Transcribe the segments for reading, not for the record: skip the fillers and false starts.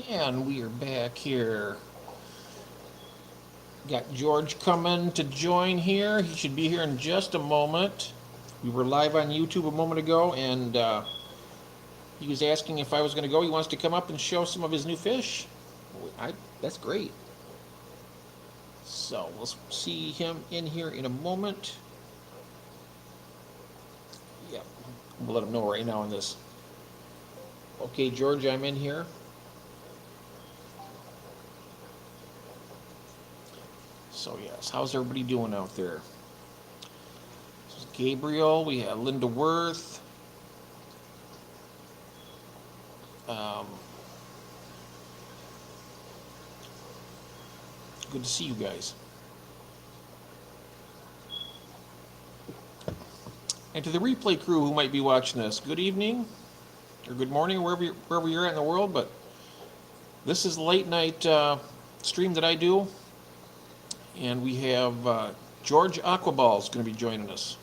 And we are back here. Got George coming to join here. He should be here in just a moment. We were live on YouTube a moment ago, and he was asking if I was going to go. He wants to come up and show some of his new fish. That's great. So we'll see him in here in a moment. Yep, we'll let him know right now on this. Okay, George, I'm in here. So yes, how's everybody doing out there? This is Gabriel. We have Linda Worth. Um, Good to see you guys. And to the replay crew who might be watching this, good evening or good morning, wherever you're at in the world. But this is late night stream that I do, and we have George Aquaball going to be joining us.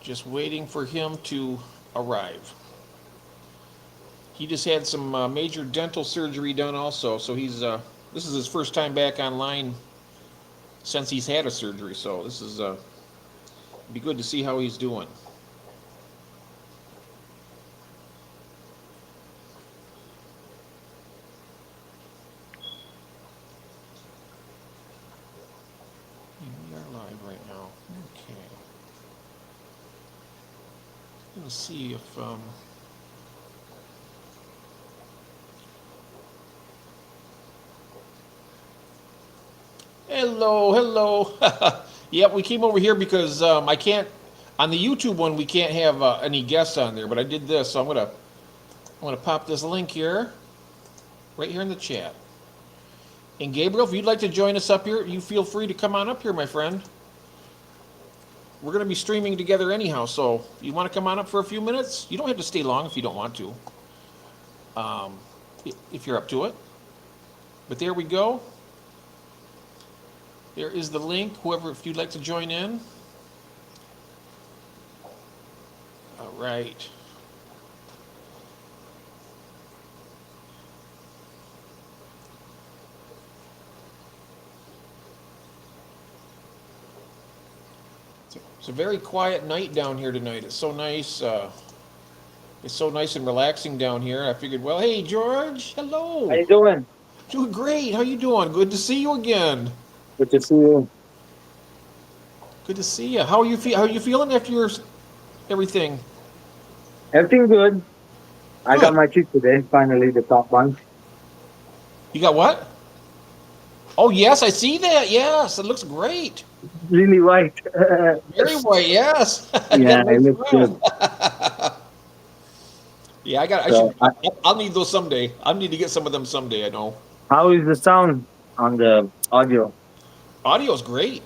Just waiting for him to arrive. He just had some major dental surgery done also, so he's this is his first time back online since he's had a surgery. So this is be good to see how he's doing. We are live right now. Okay. Let's see if hello, hello. Yep, we came over here because I can't on the YouTube one we can't have any guests on there, but I did this, so I'm gonna pop this link here, right here in the chat. And Gabriel, if you'd like to join us up here, you feel free to come on up here, my friend. We're gonna be streaming together anyhow, so if you want to come on up for a few minutes, you don't have to stay long if you don't want to. If you're up to it. But there we go. There is the link, whoever, if you'd like to join in. All right. It's a very quiet night down here tonight. It's so nice. It's so nice and relaxing down here. I figured, well, hey, George, How hello. you doing? Doing great. How you doing? Good to see you again. Good to see you. Good to see you. How are you How are you feeling after your everything? Everything good. I got Good. my teeth today. Finally, the top one. You got what? Oh, yes, I see that. Yes, it looks great. Really white. Very white. Yes, you got Yeah, a it nice looks good. smile. Yeah, I got. I should. So, I'll need those someday. I'll need to get some of them someday. I know. how is the sound on the audio? Audio's great.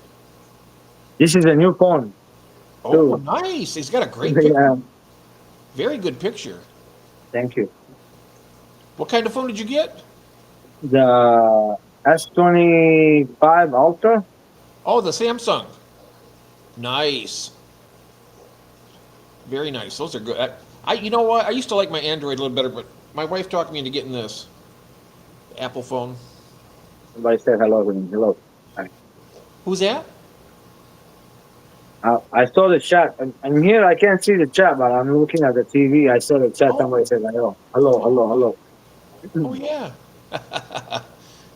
This is a new phone Oh, too. nice. He's got a great picture. Yeah, Very good picture. thank you. What kind of phone did you get? The S25 Ultra. Oh, the Samsung. Nice. Very nice. Those are good. You know what? I used to like my Android a little better, but my wife talked me into getting this Apple phone. Somebody said hello to me. Hello. Hi. Who's that? I saw the chat. I'm here. I can't see the chat, but I'm looking at the TV. I saw the chat. Oh, Somebody said hello. Hello. Hello. oh, Hello. oh yeah.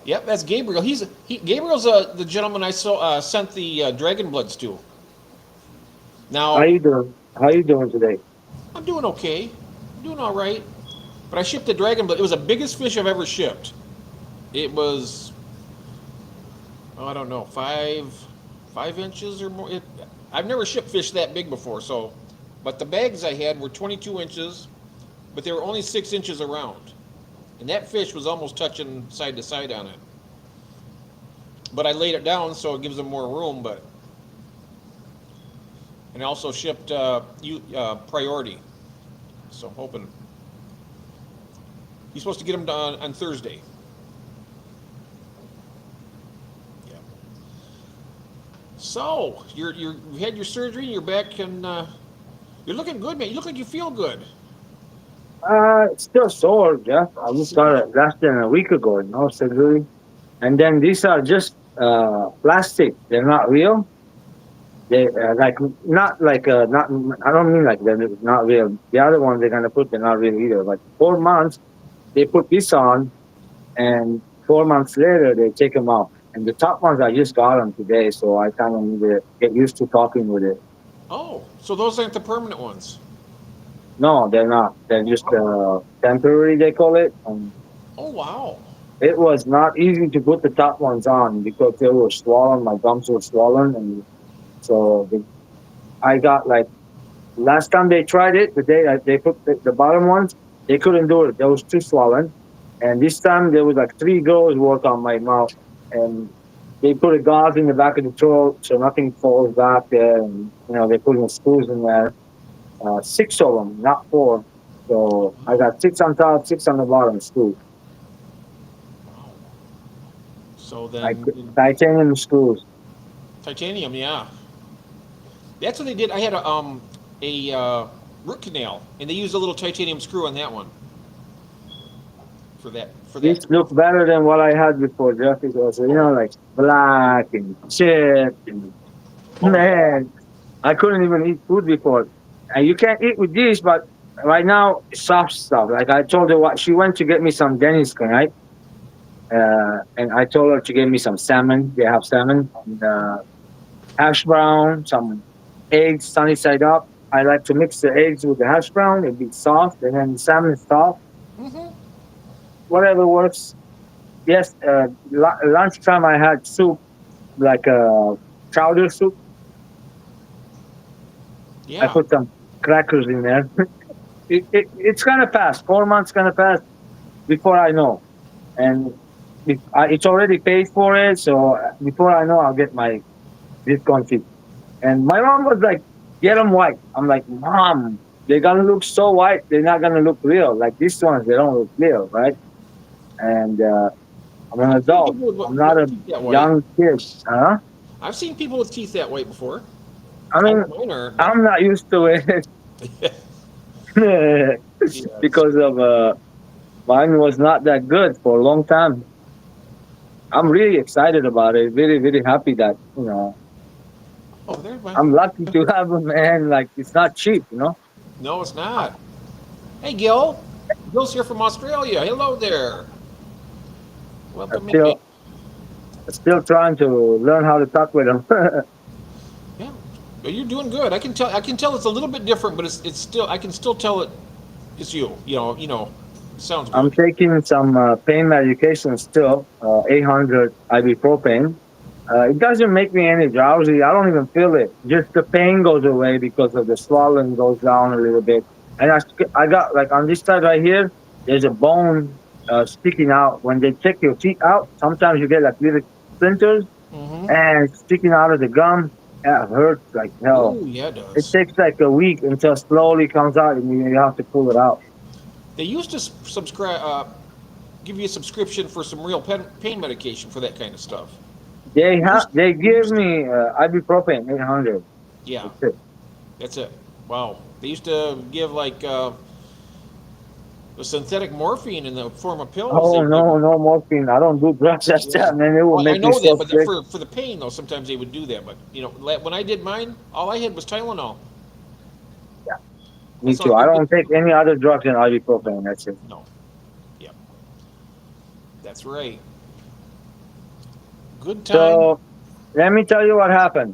Yep, that's Gabriel. Gabriel's the gentleman I sent the Dragon Bloods to. How Now you doing? How you doing today? I'm doing okay. I'm doing all right. But I shipped the Dragon Blood. It was the biggest fish I've ever shipped. It was, oh, I don't know, 5 inches or more. I've never shipped fish that big before. So, but the bags I had were 22 inches, but they were only 6 inches around, and that fish was almost touching side to side on it. But I laid it down so it gives them more room. But and I also shipped priority. So I'm hoping he's supposed to get them done on Thursday. Yeah. So you had your surgery and you're back and you're looking good, man. You look like you feel good. It's still sore, Jeff. I just got it less than a week ago, surgery. And then these are just plastic. They're not real. They like not like not. I don't mean like they're not real. The other ones they're gonna put, they're not real either. Like 4 months, they put this on, and 4 months later they take them off. And the top ones I just got them today, so I kind of need to get used to talking with it. Oh, so those aren't the permanent ones. No, they're not. They're just temporary. They call it. Oh, wow. It was not easy to put the top ones on because they were swollen. My gums were swollen, and so I got like last time they tried it, the day they put the bottom ones, they couldn't do it. They was too swollen. And this time there was like three girls work on my mouth, and they put a gauze in the back of the throat so nothing falls back there. And they put in screws in there. Six of them, not four. So I got six on top, six on the bottom screws. Wow. So Like then, titanium screws. titanium, yeah. That's what they did. I had a root canal, and they used a little titanium screw on that one for that. For that. This looked better than what I had before, Jeff. It was, like black and chipped. And man, I couldn't even eat food before. And you can't eat with this, but right now, soft stuff. Like I told her what she went to get me some Denny's, right? And I told her to get me some salmon. They have salmon, and, hash brown, some eggs sunny side up. I like to mix the eggs with the hash brown. It'd be soft, and then the salmon is soft. Hmm. Whatever works. Yes, lunchtime I had soup, like chowder soup. I Yeah. put some crackers in there. It's gonna pass. 4 months gonna pass before I know, and it's already paid for it. So before I know, I'll get my discount fee. And my mom was like, "Get them white." I'm like, "Mom, they're gonna look so white. They're not gonna look real. Like these ones, they don't look real, right?" And I'm an I've seen adult. people I'm not a teeth that white. young kid, huh? I've seen people with teeth that white before. I I mean, know mine aren't, but I'm not used to it yes. because of mine was not that good for a long time. I'm really excited about it. Really, really happy that Oh, there's my. I'm lucky to have them, man. Like it's not cheap. No, it's not. Hey, Gil. Gil's here from Australia. Hello there. I'm Welcome in. still trying to learn how to talk with them. Yeah, but you're doing good. I can tell. I can tell it's a little bit different, but it's still. I can still tell it's you. It sounds I'm good. taking some pain medication still, 800 ibuprofen. It doesn't make me any drowsy. I don't even feel it. Just the pain goes away because of the swelling goes down a little bit. And I got like on this side right here, there's a bone sticking out. When they take your teeth out, sometimes you get like little splinters Mm-hmm. and it's sticking out of the gum. It hurts like hell. Oh, yeah, it It does. takes like a week until slowly comes out and you have to pull it out. They used to subscribe, give you a subscription for some real pain medication for that kind of stuff. They They give used to. me ibuprofen 800. Yeah, That's it. that's it. Wow. They used to give like the synthetic morphine in the form of pills. Oh They give. no, no morphine. I don't do drugs. That's Yeah. that, man. It will Well, I make me know that, so but sick. for the pain though, sometimes they would do that. But when I did mine, all I had was Tylenol. Yeah, me That's all too. I I could don't get take through. any other drugs than ibuprofen. That's it. No. Yep. That's right. Good time. So let me tell you what happened.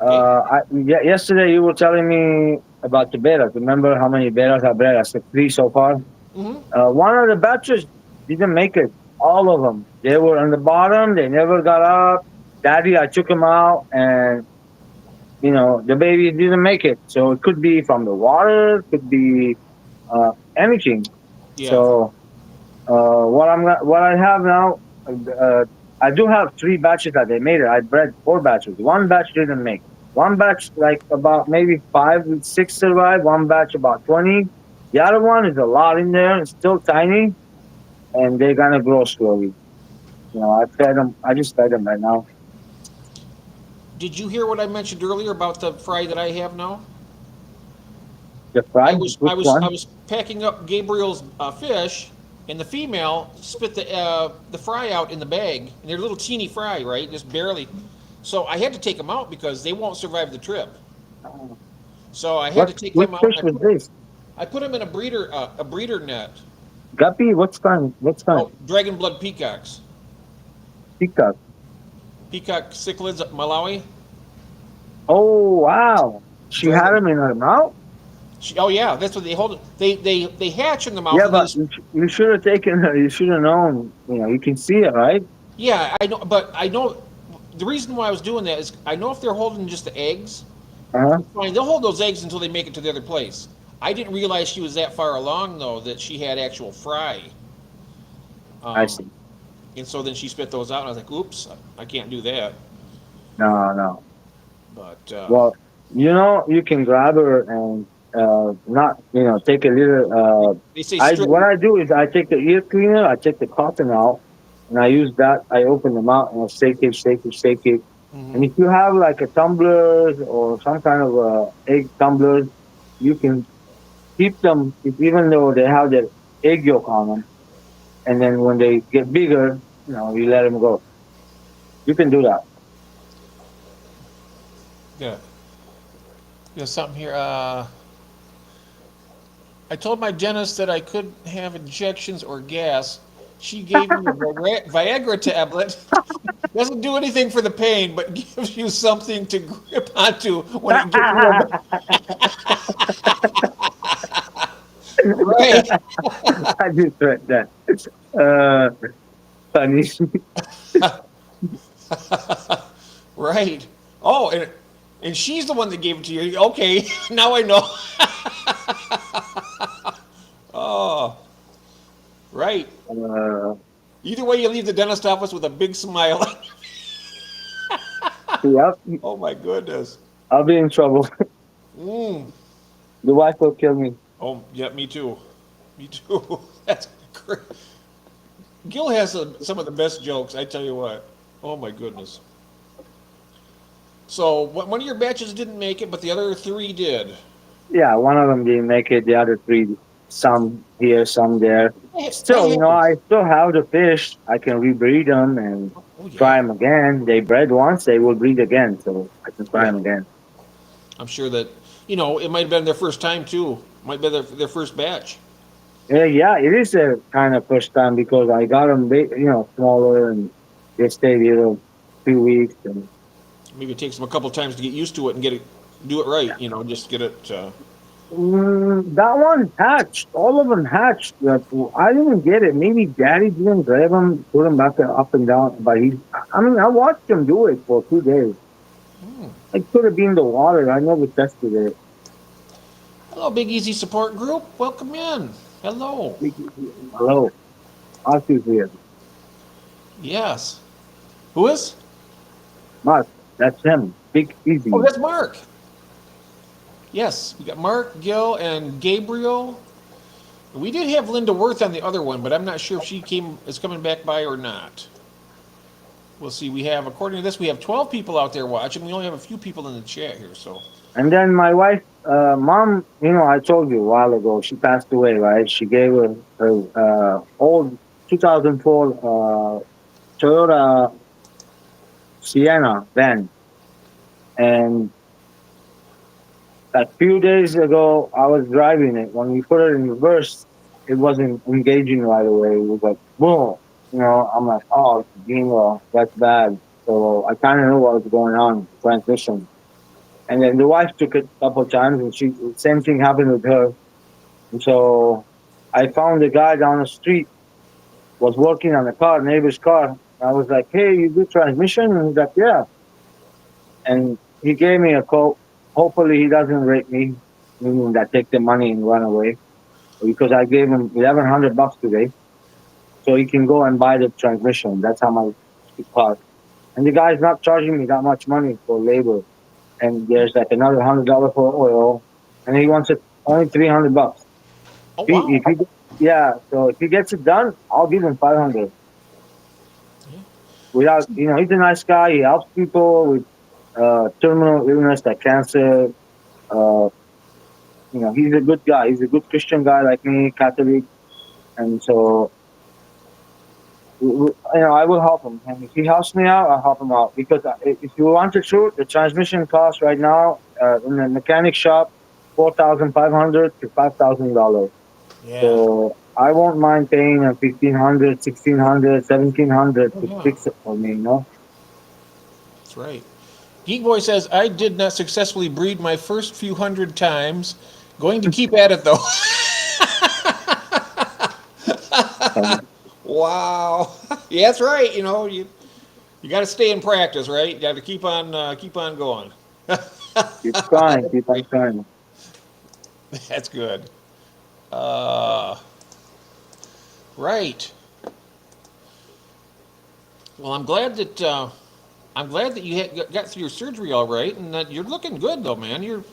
Okay. Yesterday you were telling me about the betas. Remember how many betas I bred? I said three so far. Mm-hmm. One of the batches didn't make it. All of them. They were on the bottom. They never got up. Daddy, I took them out, and the baby didn't make it. So it could be from the water, could be anything. Yeah. So what I have now, I do have three batches that they made it. I bred four batches. One batch didn't make. One batch like about maybe 5, 6 survived. One batch about 20. The other one is a lot in there. It's still tiny, and they're gonna grow slowly. I fed them. I just fed them right now. Did you hear what I mentioned earlier about the fry that I have now? The I fry? was Which I was I one? was packing up Gabriel's fish, and the female spit the fry out in the bag, and they're little teeny fry, right? Just barely. So I had to take them out because they won't survive the trip. So I had to What take which them out. fish was this? I put them in a breeder net. Guppy? What's kind? What's kind? Oh, dragon blood peacocks, Peacock. peacock cichlids, Malawi. Oh wow! She had Dragon. them in her mouth. Oh yeah, that's what they hold. They hatch in the mouth Yeah, and they but just. you should have taken her. You should have known. You know, you can see it, right? Yeah, I know, but I know the reason why I was doing that is I know if they're holding just the eggs, Uh huh. fine, they'll hold those eggs until they make it to the other place. I didn't realize she was that far along though that she had actual fry. I Um, see. and so then she spit those out, and I was like, "Oops, I can't do that." No, no. But Well, you know, you can grab her and not, you know, take a little. they say I strip. what I do is I take the ear cleaner, I take the cotton out, and I use that. I open them out and I shake it, shake it, shake it. And Hmm. if you have like a tumbler or some kind of egg tumblers, you can keep them even though they have their egg yolk on them. And then when they get bigger, you know, you let them go. You can do that. Yeah, there's something here. I told my dentist that I could have injections or gas. She gave me a Viagra tablet. Doesn't do anything for the pain, but gives you something to grip onto when it gets real bad. Right. I just read that. Uh, funny. Right. Oh, and she's the one that gave it to you. Okay, now I know. Oh, right. Uh, Either way, you leave the dentist office with a big smile. yep, Oh my goodness. I'll be in trouble. Mm. The wife will kill me. Oh, yeah, me too. Me too. That's great. Gil has some of the best jokes. I tell you what. Oh my goodness. So one of your batches didn't make it, but the other three did. Yeah, one of them didn't make it. The other three, some here, some there. That Still, you know, happens. I still have the fish. I can rebreed them and Oh try yeah. them again. They bred once, they will breed again, so I can try Yeah. them again. I'm sure that it might have been their first time too. Might be their first batch. Yeah, it is a kind of first time because I got them, you know, smaller and they stayed here a few weeks and Maybe it takes them a couple times to get used to it and do it right. Just get it. That one hatched. All of them hatched. I didn't get it. Maybe Daddy didn't grab them, put them back up and down. But I mean, I watched him do it for 2 days. Hmm. It could have been the water. I never tested it. Hello, Big Easy support group. Welcome in. Hello. Hello, Arthur's here. Yes. Who is? Mark, that's him. Big Oh, Easy. that's Mark. Yes, we got Mark, Gil, and Gabriel. We did have Linda Worth on the other one, but I'm not sure if she is coming back by or not. We'll see. According to this, we have 12 people out there watching. We only have a few people in the chat here, so. And then my wife, mom, you know, I told you a while ago, she passed away, right? She gave her old 2004 Toyota Sienna van. And a few days ago, I was driving it. When we put it in reverse, it wasn't engaging right away. It was like, boom. You know, I'm like, oh, that's bad. So I kind of knew what was going on, transmission. And then the wife took it a couple of times, and same thing happened with her. And so I found the guy down the street was working on the car, neighbor's car. I was like, hey, you do transmission? And he's like, yeah. And he gave me a quote. Hopefully he doesn't rate me, meaning that take the money and run away. Because I gave him $1,100 today. So he can go and buy the transmission. That's how much it costs. And the guy's not charging me that much money for labor. And there's like another $100 for oil. And he wants it only $300. Oh, If wow. yeah, so if he gets it done, I'll give him 500. Without, you know, he's a nice guy. He helps people with terminal illness like cancer, uh, he's a good guy. He's a good Christian guy like me, Catholic, and so I will help him. And if he helps me out, I'll help him out. Because if you want the truth, the transmission cost right now in the mechanic shop $4,500 to $5,000. Yeah. So I won't mind paying $1,500, $1,600, $1,700 Oh, to yeah. fix it for me. That's right. Geek Boy says, I did not successfully breed my first few hundred times. Going to keep at it though. Um, Wow. Yeah, that's right. You got to stay in practice, right? You got to keep on going. keep trying, keep on trying. That's good. Uh, right. Well, I'm glad that you got through your surgery all right, and that you're looking good though, man. I know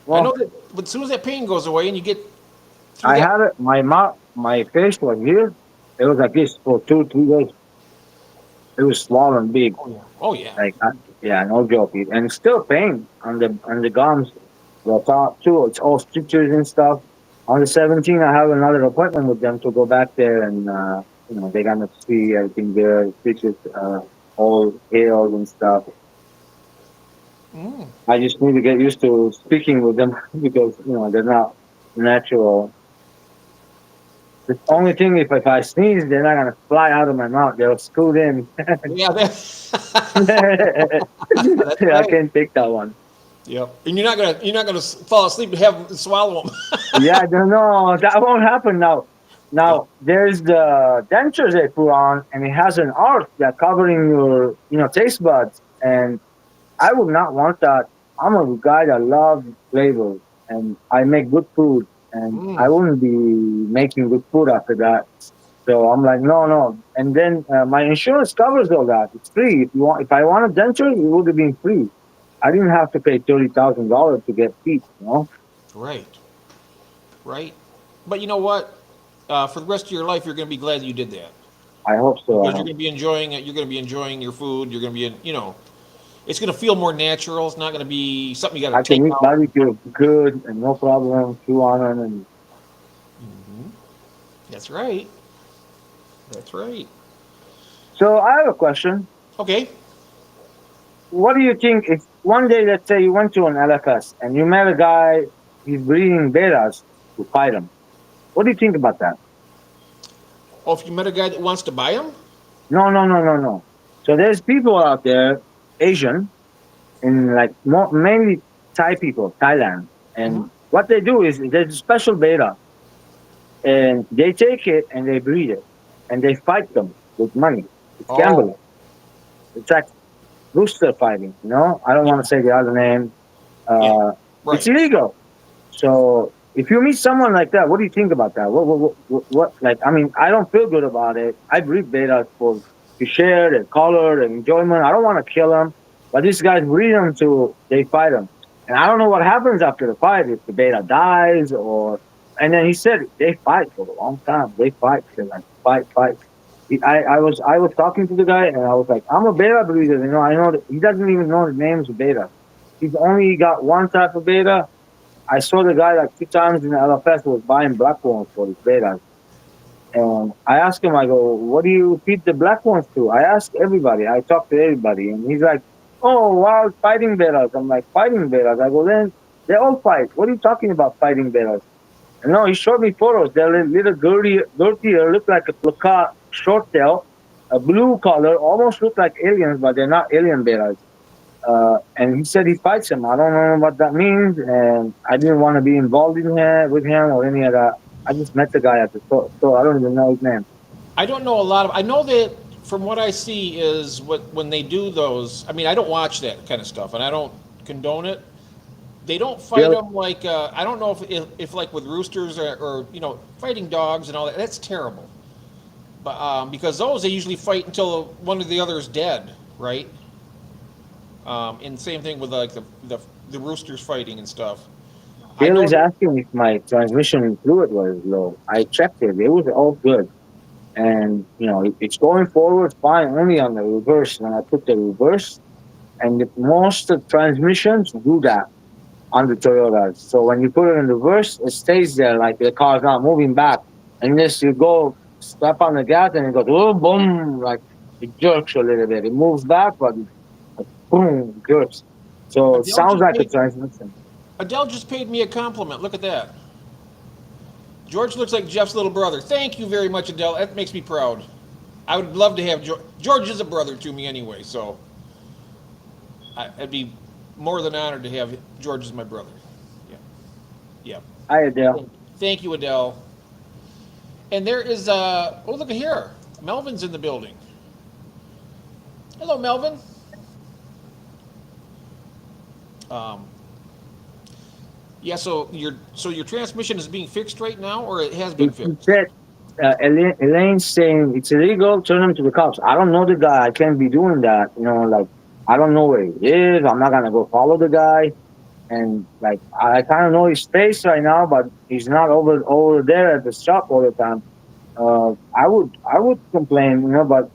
Well, that, but as soon as that pain goes away and you get through I that. had it. My face was here. It was like this for 2, 3 days. It was swollen big. Oh yeah. Oh yeah. Like, yeah, no joke. And it's still pain on the gums, the top too. It's all stitches and stuff. On the 17th, I have another appointment with them to go back there, and they're gonna see everything there, stitches, all healed and stuff. Mm. I just need to get used to speaking with them because they're not natural. The only thing, if I sneeze, they're not gonna fly out of my mouth. They'll scoot in. Yeah, that's I right. can't take that one. Yep. And you're not gonna fall asleep and have them swallow them. Yeah, no, that won't happen now. Yeah. Now there's the dentures they put on, and it has an arc that covering your, taste buds, and I would not want that. I'm a guy that loves flavors, and I make good food, and I Mm. wouldn't be making good food after that. So I'm like, no, no. And then my insurance covers all that. It's free. If I want a denture, it would have been free. I didn't have to pay $30,000 to get teeth. Right. Right. But you know what? For the rest of your life, you're gonna be glad that you did that I hope so. because you're gonna be enjoying it. You're gonna be enjoying your food. You're gonna be, it's gonna feel more natural. It's not gonna be something you got I to take can eat out. barbecue good and no problem, chew on it. And Hmm. That's right. That's right. so I have a question. Okay. What do you think if one day, let's say, you went to an LFS and you met a guy, he's breeding betas to fight him? What do you think about that? Oh, if you met a guy that wants to buy them. No, no, no, no, no. So there's people out there, Asian, and like mainly Thai people, Thailand. Hmm. And what they do is there's a special beta, and they take it and they breed it, and they fight them with money. It's gambling. Oh, It's like rooster fighting. I don't yeah, want to say the other name. yeah, Uh, it's right. illegal. So if you meet someone like that, what do you think about that? What like? I mean, I don't feel good about it. I breed betas for to share their color, their enjoyment. I don't want to kill them, but these guys breed them to they fight them, and I don't know what happens after the fight if the beta dies or. And then he said they fight for a long time. They fight, they like fight, fight. I was talking to the guy and I was like, I'm a beta breeder. I know that he doesn't even know the names of beta. He's only got one type of beta. I saw the guy like 2 times in the LFS was buying black ones for his betas. And I asked him, I go, what do you feed the black ones to? I asked everybody. I talked to everybody. And he's like, oh, wild fighting betas. I'm like, fighting betas? I go, then they all fight. What are you talking about fighting betas? And no, he showed me photos. They're a little girthier, look like a placa short tail, a blue color, almost look like aliens, but they're not alien betas. And he said he fights him. I don't know what that means, and I didn't want to be involved with him or any of that. I just met the guy at the store, so I don't even know his name. I don't know a lot of. I know that from what I see is when they do those. I mean, I don't watch that kind of stuff, and I don't condone it. They don't fight Bill, them like I don't know if like with roosters or fighting dogs and all that. That's terrible. But because those they usually fight until one or the other is dead, right? And same thing with like the roosters fighting and stuff. I Bill know is that. asking if my transmission fluid was low. I checked it; it was all good, and it's going forward fine. Only on the reverse when I put the reverse, and most of transmissions do that. on the Toyotas. So when you put it in reverse, it stays there like the car's not moving back. Unless you go step on the gas and it goes oh boom, like it jerks a little bit. It moves back, but it, like, boom, jerks. So it Adele sounds just like a paid transmission. Adele just paid me a compliment. Look at that. George looks like Jeff's little brother. Thank you very much, Adele. That makes me proud. I would love to have George. George is a brother to me anyway, so I'd be more than honored to have George as my brother. Yeah, yeah. Hi Adele. Thank you, Adele. And there is oh, look at here. Melvin's in the building. Hello, Melvin. Um, yeah, so your transmission is being fixed right now, or it has been He fixed? said Elaine's saying it's illegal. Turn him to the cops. I don't know the guy. I can't be doing that. You know, like I don't know where he is. I'm not gonna go follow the guy. And like I kind of know his face right now, but he's not over there at the shop all the time. I would complain, you know, but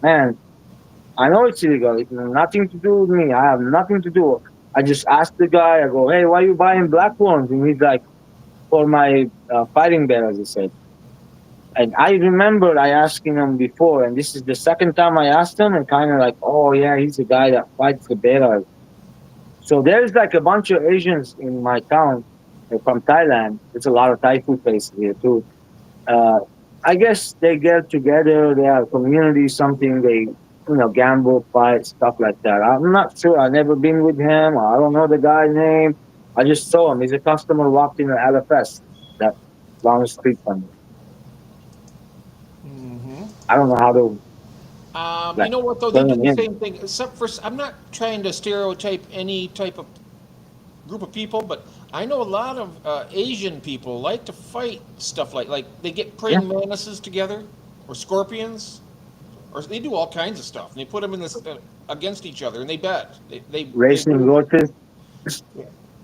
man, I know it's illegal. It's nothing to do with me. I have nothing to do. I just asked the guy. I go, hey, why you buying black ones? And he's like, for my fighting bears, he said. And I remembered I asking him before, and this is the second time I asked him, and kind of like, oh yeah, he's the guy that fights the bears. So there's like a bunch of Asians in my town from Thailand. There's a lot of Thai food places here too. Uh, I guess they get together. They have community, something they, gamble, fight, stuff like that. I'm not sure. I've never been with him. I don't know the guy's name. I just saw him. He's a customer walked in the LFS, that long street from me. Mm-hmm. I don't know how to You like know what though? They turn do him the in. same thing. Except for I'm not trying to stereotype any type of group of people, but I know a lot of Asian people like to fight stuff like they get Yeah, praying mantises together or scorpions, or they do all kinds of stuff, and they put them in this against each other, and they bet they racing really roaches.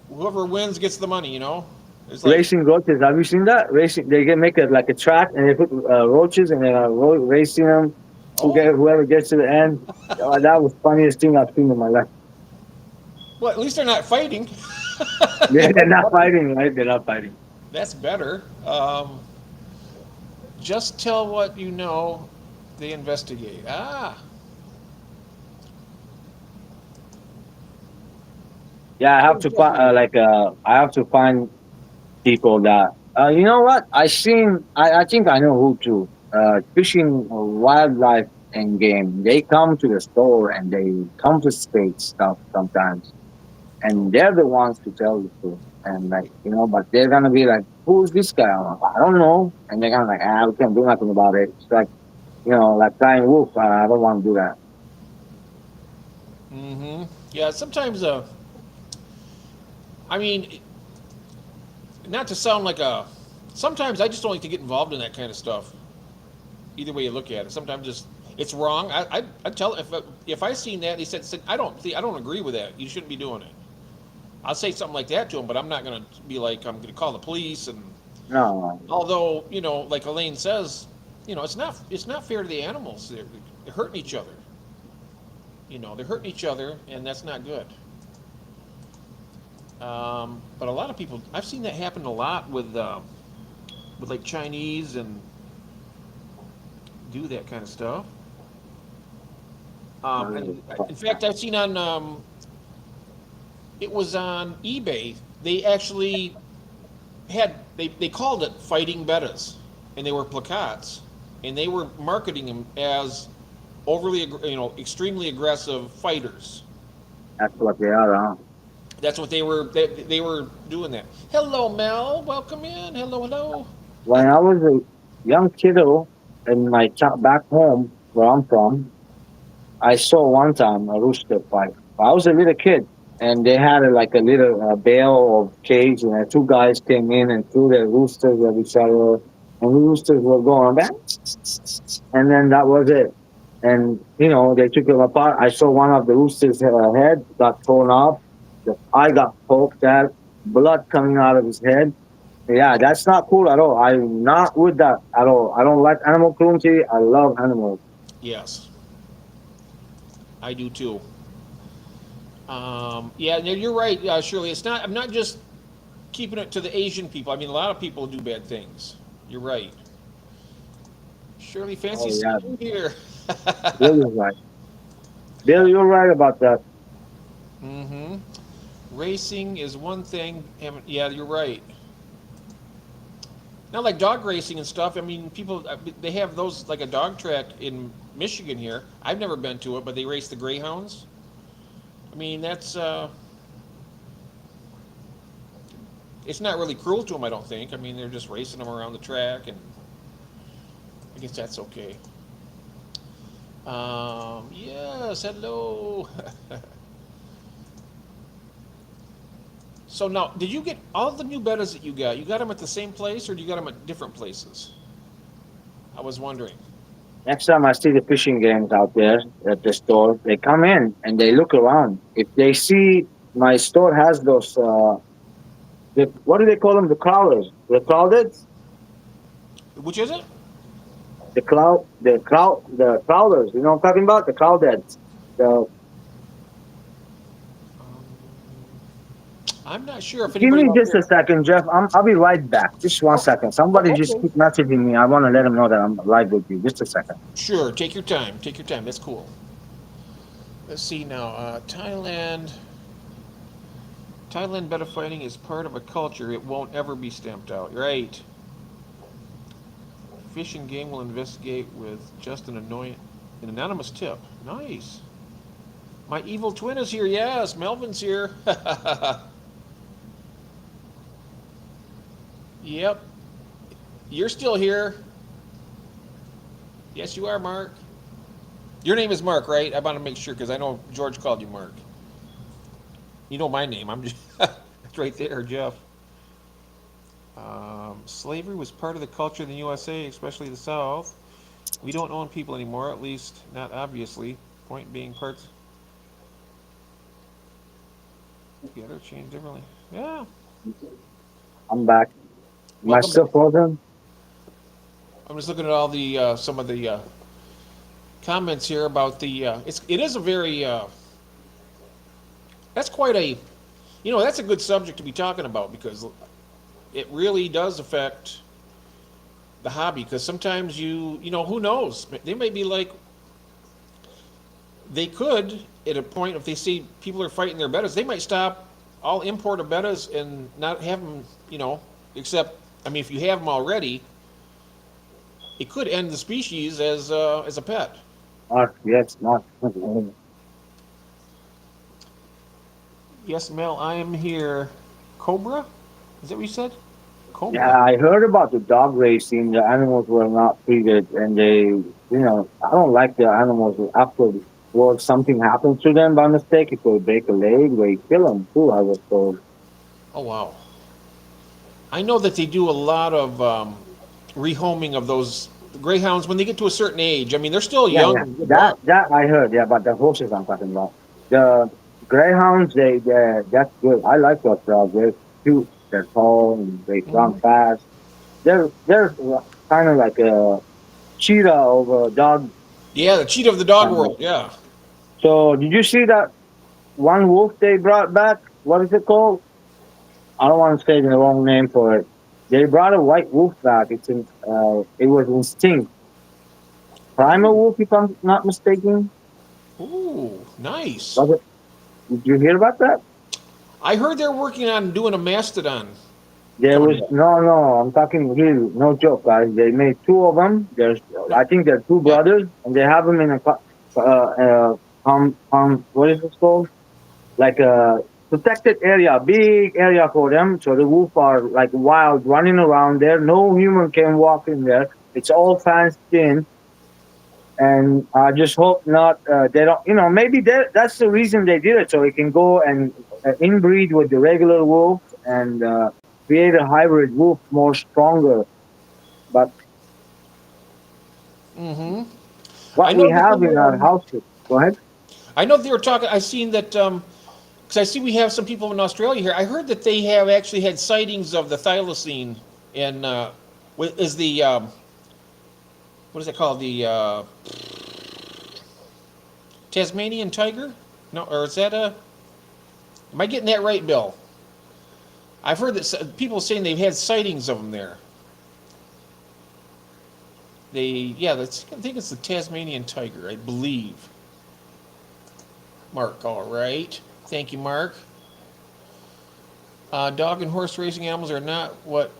whoever wins gets the money. It's like Racing roaches. Have you seen that? Racing. They can make it like a track, and they put roaches, and they're racing them. oh Whoever gets to the end. That was funniest thing I've seen in my life. well, at least they're not fighting. Yeah, they're not fighting, right? They're not fighting. That's better. Just tell what you know. They investigate. Ah, Yeah, I have where's to Jeff find Lee? I have to find people that you know what I seen. I think I know who to. Fishing wildlife and game. They come to the store and they confiscate stuff sometimes, and they're the ones to tell the truth. And like but they're gonna be like, "Who's this guy?" I'm like, I don't know. And they're gonna like, we can't do nothing about it. It's like like crying wolf. I don't want to do that. Mm-hmm. Yeah, sometimes. I mean, not to sound like a. Sometimes I just don't like to get involved in that kind of stuff. Either way you look at it, sometimes it's wrong. I tell if I seen that they said I don't agree with that. You shouldn't be doing it. I'll say something like that to them, but I'm not gonna be like I'm gonna call the police. And No, although like Elaine says, it's not fair to the animals. They're hurting each other. They're hurting each other, and that's not good. But a lot of people, I've seen that happen a lot with like Chinese and do that kind of stuff. And in fact, I've seen on it was on eBay. They actually they called it fighting bettas, and they were placards, and they were marketing them as extremely aggressive fighters. that's what they are. Huh? That's what they were doing that. Hello, Mel. Welcome in. Hello, hello. When I was a young kiddo in my back home where I'm from, I saw one time a rooster fight. I was a little kid, and they had like a little bale of cage, and two guys came in and threw their roosters at each other, and the roosters were going back, and then that was it. And they took them apart. I saw one of the roosters' head got torn off. The eye got poked at, blood coming out of his head. Yeah, that's not cool at all. I'm not with that at all. I don't like animal cruelty. I love animals. Yes, I do too. Yeah, no, you're right, Shirley. It's not. I'm not just keeping it to the Asian people. I mean, a lot of people do bad things. You're right. Shirley, fancy Oh seeing yeah, you here. Bill is right. Bill, you're right about that. Mm-hmm. Racing is one thing. Yeah, you're right. Now, like dog racing and stuff. I mean, people they have those like a dog track in Michigan here. I've never been to it, but they race the greyhounds. I mean, that's it's not really cruel to them. I don't think. I mean, they're just racing them around the track, and I guess that's okay. Yes, hello. So now, did you get all the new bettas that you got? You got them at the same place, or do you got them at different places? I was wondering. Next time I see the fishing games out there at the store, they come in and they look around. If they see my store has those, what do they call them? The crawlers, the crowded, Which is it? the crawlers. You know what I'm talking about? The crowdeds. The Um, I'm not sure if Give anybody me out just a there. second, Jeff. I'll be right back. Just one Okay. second. Somebody Oh, just okay. keep messaging me. I want to let them know that I'm live with you. Just a second. Sure. Take your time. Take your time. That's cool. Let's see now. Thailand. Thailand betta fighting is part of a culture. It won't ever be stamped out. Right. Fish and Game will investigate with just an anonymous tip. Nice. My evil twin is here. Yes, Melvin's here. Yep. You're still here. Yes, you are, Mark. Your name is Mark, right? I want to make sure because I know George called you Mark. You know my name. I'm just it's right there, Jeff. Slavery was part of the culture in the USA, especially the South. We don't own people anymore, at least not obviously. Point being, parts together change differently. Yeah. I'm back. Am I Welcome still back. frozen? I'm just looking at all the some of the comments here about the. It is a very that's quite a that's a good subject to be talking about because it really does affect the hobby because sometimes who knows, they may be like they could at a point if they see people are fighting their bettas they might stop all import of bettas and not have them except I mean if you have them already it could end the species as a pet. Mark, yes, Mark. Yes, Mel, I am here. Cobra, is that what you said? Yeah, Cobra. I heard about the dog racing. The animals were not treated, and I don't like the animals afterwards. Something happens to them by mistake. If they break a leg, they kill them too. I was told. Oh wow. I know that they do a lot of rehoming of those greyhounds when they get to a certain age. I mean, they're still Yeah, yeah, young. that I heard. Yeah, but the horses I'm talking about. The greyhounds, that's good. I like those dogs. They're cute. They're tall and they run Mhm. fast. They're kind of like a cheetah of a dog. Yeah, the cheetah of the dog Kind of. world. Yeah. So did you see that one wolf they brought back? What is it called? I don't want to say the wrong name for it. They brought a white wolf back. It was Instinct. Primal Ooh, wolf, if I'm not mistaken. ooh, nice. Was it? Did you hear about that? I heard they're working on doing a mastodon There coming was back. no. I'm talking real, no joke, guys. They made two of them. I think they're two Yeah. brothers, and they have them in a what is it called? Like a protected area, big area for them. So the wolf are like wild, running around there. No human can walk in there. It's all fenced in, and I just hope not. They don't. Maybe that's the reason they did it, so it can go and inbreed with the regular wolf and create a hybrid wolf more stronger. But Mm-hmm. I what we know that have in our house, go ahead. I know they were talking. I seen that because I see we have some people in Australia here. I heard that they have actually had sightings of the thylacine in is the what is it called the Tasmanian tiger? No, or is that a Am I getting that right, Bill? I've heard that people saying they've had sightings of them there. I think it's the Tasmanian tiger, I believe. Mark, all right. Thank you, Mark. Dog and horse racing animals are not what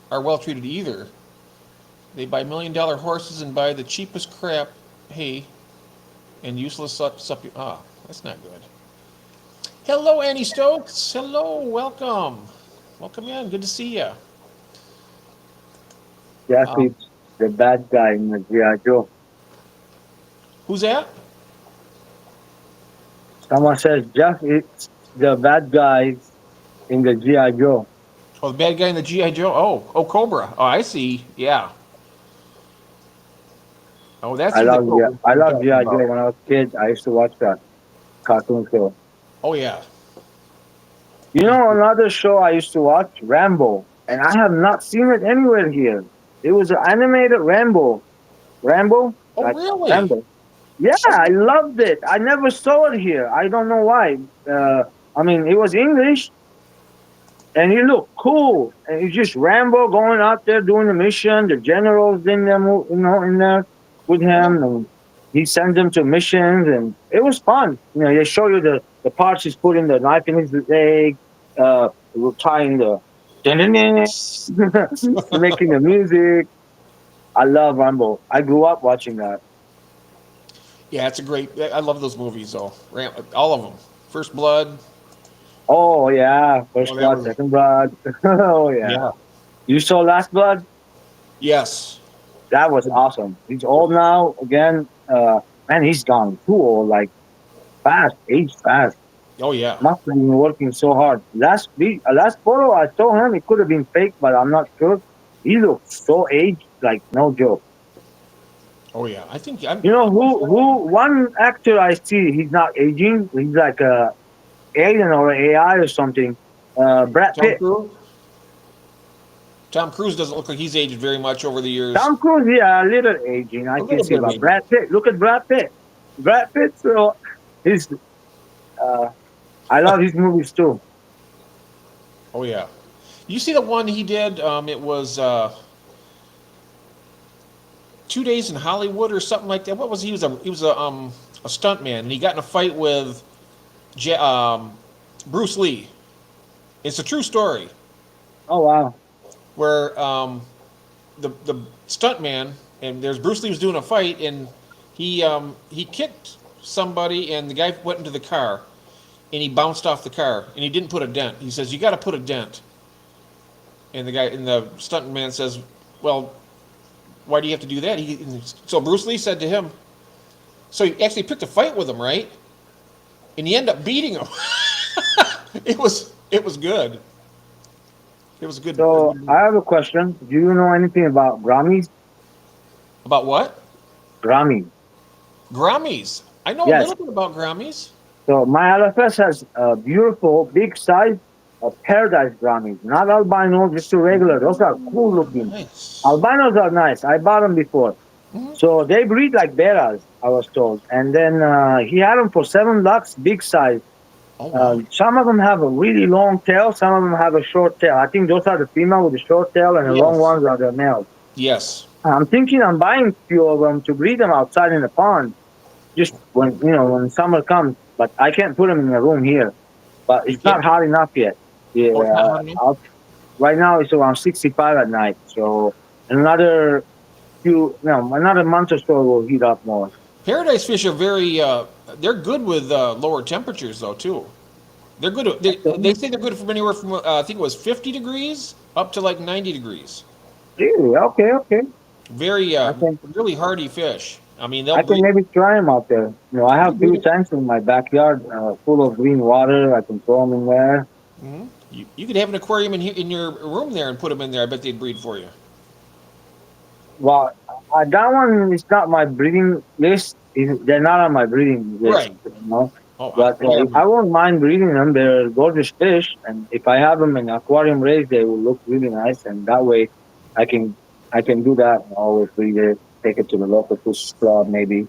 are well treated either. They buy $1 million horses and buy the cheapest crap, hay, and useless that's not good. Hello, Annie Stokes. Hello, welcome. Welcome in. Good to see you. Jeff is the bad guy in the G.I. Joe. Who's that? Someone says Jeff is the bad guy in the G.I. Joe. Oh, the bad guy in the G.I. Joe. Oh, Cobra. Oh, I see. Yeah. Oh, that's I who the love Cobra I you're love talking G.I. about. Joe. When I was a kid, I used to watch that cartoon show. Oh, yeah. You know another show I used to watch? Rambo. And I have not seen it anywhere here. It was an animated Rambo. Rambo? Oh, Like really? Rambo. Yeah, I loved it. I never saw it here. I don't know why. I mean, it was English, and he looked cool. And it's just Rambo going out there doing the mission. The generals in there, in there with him, and he sends them to missions, and it was fun. They show you the parts he's putting the knife in his leg, tying the making the music. I love Rambo. I grew up watching that. Yeah, it's a great. I love those movies, though. All of them. First Blood. Oh yeah, First Oh, that Blood, was. Second Blood. Oh yeah. Yeah. You saw Last Blood? Yes. That was awesome. He's old now again. Man, he's gone too old. Like fast, aged fast. Oh, yeah. Must have been working so hard. Last photo I saw him, it could have been fake, but I'm not sure. He looked so aged, like no joke. Oh, yeah. I think I'm. You know who? One actor I see, he's not aging. He's like a alien or AI or something. Brad Tom Pitt. Cruise? Tom Cruise doesn't look like he's aged very much over the years. Tom Cruise, yeah, a little aging. I A can little see bit of about aging. Brad Pitt. Look at Brad Pitt. Brad Pitt, so he's. I love his movies too. Oh, yeah. You see the one he did? It was 2 Days in Hollywood or something like that. What was he? He was a stunt man, and he got in a fight with Bruce Lee. It's a true story Oh wow. where the stunt man, and there's Bruce Lee was doing a fight, and he kicked somebody, and the guy went into the car, and he bounced off the car, and he didn't put a dent. He says, "You got to put a dent." And the stunt man says, "Well, why do you have to do that?" So Bruce Lee said to him, so he actually picked a fight with him, right? And he ended up beating him. It was good. It was good. So I have a question. Do you know anything about Grammys? About what? Grammy. Grammys. I know a Yes. little bit about Grammys. So my LFS has a beautiful big size of paradise Grammys, not albino, just a regular. Those are cool looking. Nice. Albinos are nice. I bought them before. Mhm. So they breed like beras, I was told. And then he had them for $7, big size. Oh, wow. Some of them have a really long tail. Some of them have a short tail. I think those are the female with the short tail, and the long Yes. ones are the male. Yes. I'm thinking I'm buying a few of them to breed them outside in the pond, just when summer comes. But I can't put them in a room here. But it's not hot enough yet. Yeah, Oh, it's not hot enough? right now it's around 65 at night. So another month or so will heat up more. Paradise fish are very. They're good with lower temperatures, though, too. They're good. They say they're good from anywhere from I think it was 50 degrees up to like 90 degrees. Really? Okay. Very, I think- really hardy fish. I mean, I can maybe try them out there. I have few tanks in my backyard full of green water. I can throw them in there. Mhm. You could have an aquarium in your room there and put them in there. I bet they'd breed for you. Well, that one is not my breeding list. They're not on my breeding list. Right. Oh, But I won't mind breeding them. They're gorgeous fish, and if I have them in aquarium raised, they will look really nice. And that way, I can do that and always breed it. Take it to the local fish club, maybe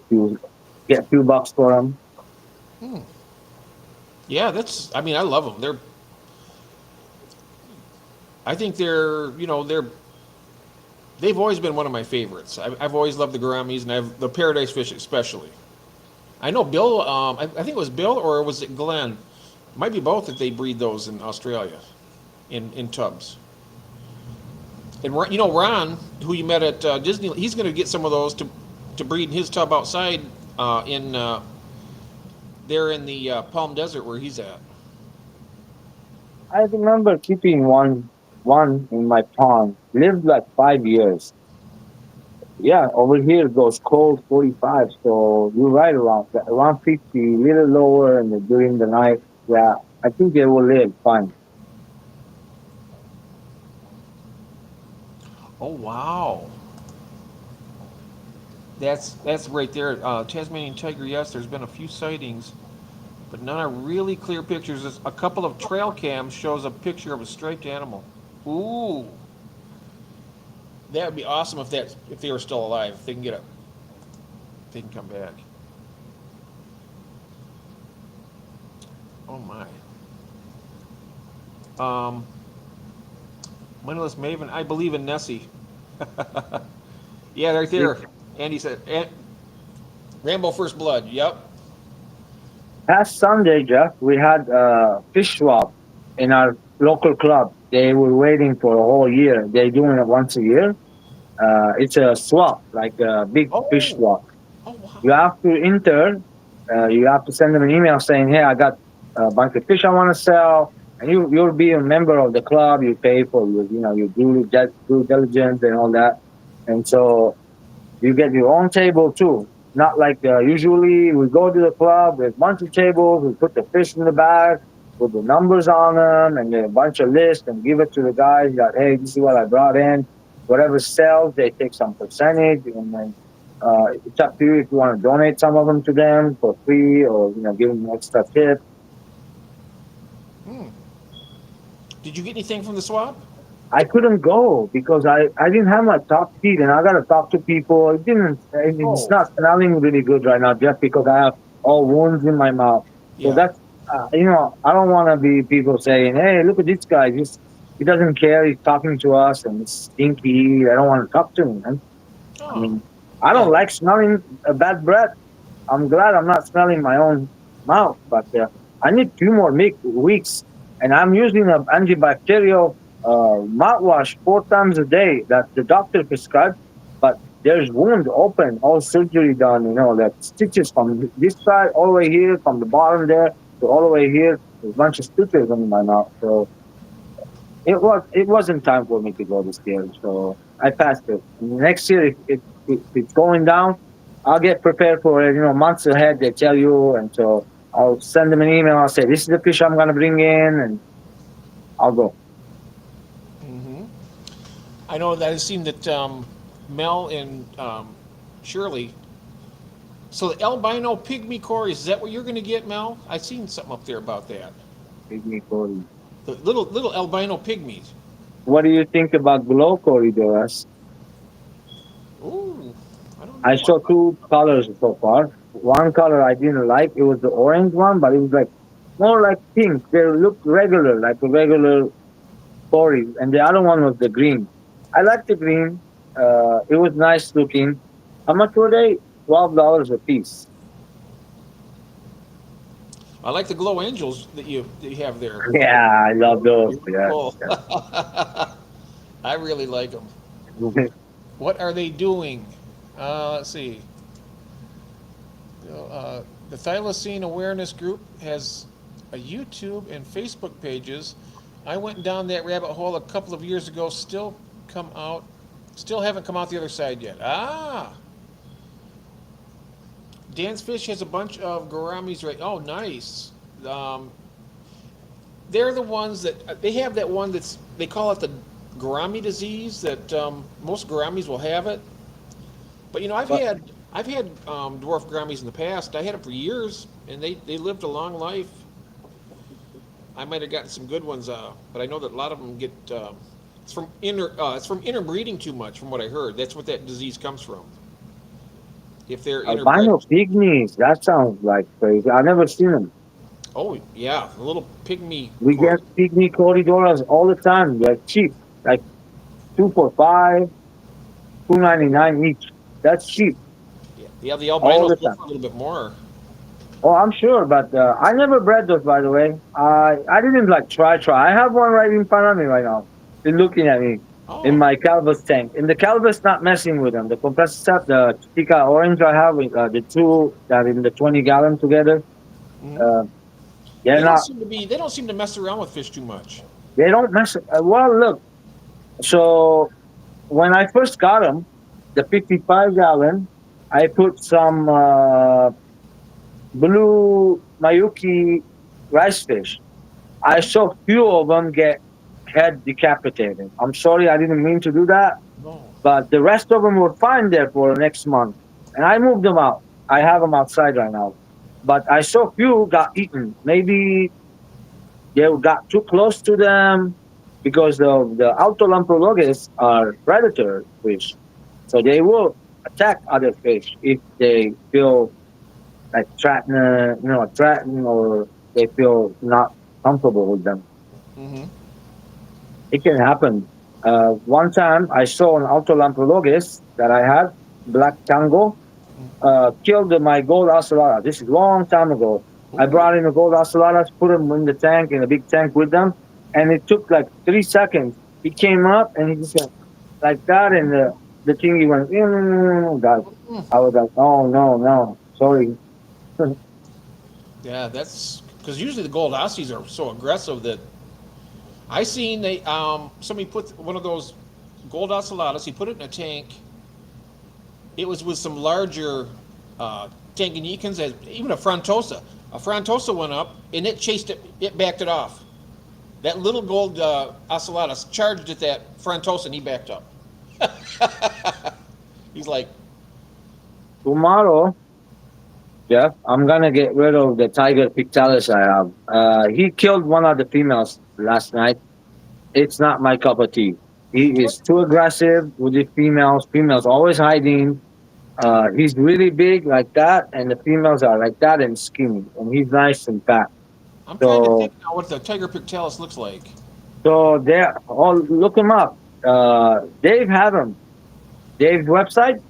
get a few bucks for them. Yeah, that's. I mean, I love them. They're. I think they're. They've always been one of my favorites. I've always loved the gouramis, and I've the paradise fish especially. I know Bill. I think it was Bill, or was it Glenn? It might be both that they breed those in Australia, in tubs. And Ron, who you met at Disney, he's going to get some of those to breed in his tub outside in there in the Palm Desert where he's at. I remember keeping one in my pond. Lived like 5 years. Yeah, over here it goes cold 45, so you're right around that, around 50, little lower, and during the night. Yeah, I think they will live fine. Oh wow, that's right there. Tasmanian tiger. Yes, there's been a few sightings, but none are really clear pictures. A couple of trail cams shows a picture of a striped animal. Ooh, that would be awesome if they were still alive. If they can if they can come back. Oh my. Um, Mindless Maven. I believe in Nessie. Yeah, right there. Andy said, Rambo First Blood. Yep. Past Sunday, Jeff, we had a fish swap in our local club. They were waiting for a whole year. They're doing it once a year. It's a swap, like a big fish Oh. swap. Oh wow. You have to enter. You have to send them an email saying, "Hey, I got a bunch of fish I want to sell," and you'll be a member of the club. You pay for your due diligence and all that, and so you get your own table too. Not like usually we go to the club, there's a bunch of tables, we put the fish in the bag with the numbers on them and then a bunch of lists and give it to the guys that, hey, this is what I brought in. Whatever sells, they take some percentage and then it's up to you if you want to donate some of them to them for free or give them an extra tip. Hmm. Did you get anything from the swap? I couldn't go because I didn't have my top feed and I got to talk to people. It's Oh. not smelling really good right now just because I have all wounds in my mouth. So Yeah. that's, I don't want to be people saying, hey, look at this guy. He doesn't care. He's talking to us and it's stinky. I don't want to talk to him, man. I Oh. mean, I Yeah. don't like smelling a bad breath. I'm glad I'm not smelling my own mouth, but I need 2 more weeks, and I'm using an antibacterial mouthwash 4 times a day that the doctor prescribed. But there's wound open, all surgery done, that stitches from this side all the way here, from the bottom there to all the way here. There's a bunch of stitches in my mouth, so it wasn't time for me to go this year, so I passed it. Next year, if it's going down, I'll get prepared for it. Months ahead they tell you, and so I'll send them an email. I'll say this is the fish I'm gonna bring in, and I'll go. Hmm. I know that I've seen that Mel and Shirley. So the albino pygmy core, is that what you're going to get, Mel? I've seen something up there about that. Big me Cody. The little albino pygmies. What do you think about glow corridors? Ooh, I don't I know. saw two colors so far. One color I didn't like. It was the orange one, but it was like more like pink. They looked regular, like a regular Tory, and the other one was the green. I like the green. It was nice looking. How much were they? $12 a piece. I like the glow angels that you have there. Yeah, I love those. Yeah. Beautiful. I really like them. Yeah. What are they doing? Let's see. The Thylacine Awareness Group has a YouTube and Facebook pages. I went down that rabbit hole a couple of years ago. Still haven't come out the other side yet. Ah, Dan's Fish has a bunch of gouramis right. Oh, nice. Um, they're the ones that they have that one they call it the gourami disease that most gouramis will have it. But But I've had dwarf gouramis in the past. I had them for years, and they lived a long life. I might have gotten some good ones, but I know that a lot of them get it's from interbreeding too much, from what I heard. That's what that disease comes from. If they're interbred. albino pygmies, that sounds like crazy. I've never seen them. Oh yeah, the little pygmy We get cord. pygmy corridoras all the time. They're cheap, like two for five, 2.99 each. That's cheap Yeah, yeah, the all albinos the go time. for a little bit more. Oh, I'm sure, but I never bred those, by the way. I didn't like try. I have one right in front of me right now. They're looking at me in Oh, my Calvus tank. In the Calvus, not messing with them. The compressor set, the Chica Orange I have, with the two that in the 20-gallon together. mhm. Uh, they're They don't not. seem to be. They don't seem to mess around with fish too much. They don't mess. Well, look. So when I first got them, the 55-gallon, I put some blue Mayuki rice fish. I Mhm. saw few of them get head decapitated. I'm sorry, I didn't mean to do that, No. but the rest of them were fine there for the next month, and I moved them out. I have them outside right now, but I saw few got eaten. Maybe they got too close to them because the Autolamprologes are predator fish, so they will attack other fish if they feel like threatened or they feel not comfortable with them. Hmm. It can happen. One time I saw an Autolamprologis that I had, Black Tango, killed my gold ocelota. This is a long time ago. I Ooh. brought in the gold ocelotas, put them in the tank, in a big tank with them, and it took like 3 seconds. He came up and he just went like that, and the thingy went, God. Mm. I was like, oh, no, no, sorry. Yeah, that's because usually the gold Aussies are so aggressive that I seen they somebody put one of those gold ocellatus. He put it in a tank. It was with some larger Tanganyikans, as even a Frontosa. A Frontosa went up and it chased it. It backed it off. That little gold ocellatus charged at that Frontosa and he backed up. He's like, Tomorrow, Jeff, I'm gonna get rid of the tiger pictalis I have. He killed one of the females last night. It's not my cup of tea. He what? is too aggressive with the females. Females always hiding. He's really big like that, and the females are like that and skinny, and he's nice and fat. I'm trying to So, think now what the tiger pictalis looks like. so they're all look him up. Dave have him. Dave's website.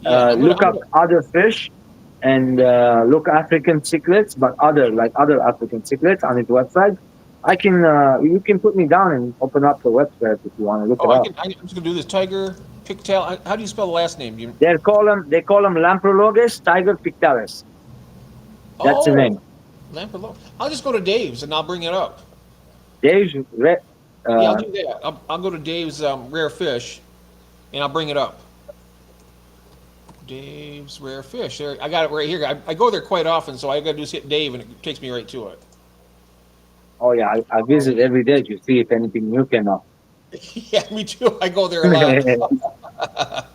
Yeah, Look I'm up gonna. other fish and look African cichlids, but other African cichlids on his website. I can you can put me down and open up the website if you want to look Oh, it up. I'm just gonna do this tiger pictal. How do you spell the last name? Do you? They call them Lamprologus tiger pictalis. That's the Oh, name. Lamperlo. I'll just go to Dave's and I'll bring it up. Dave's Yeah, I'll uh, do that. I'll go to Dave's rare fish and I'll bring it up. Dave's rare fish. There, I got it right here. I go there quite often, so I got to just hit Dave and it takes me right to it. oh yeah, I visit every day to see if anything new came up. Yeah, me too. I go there a lot.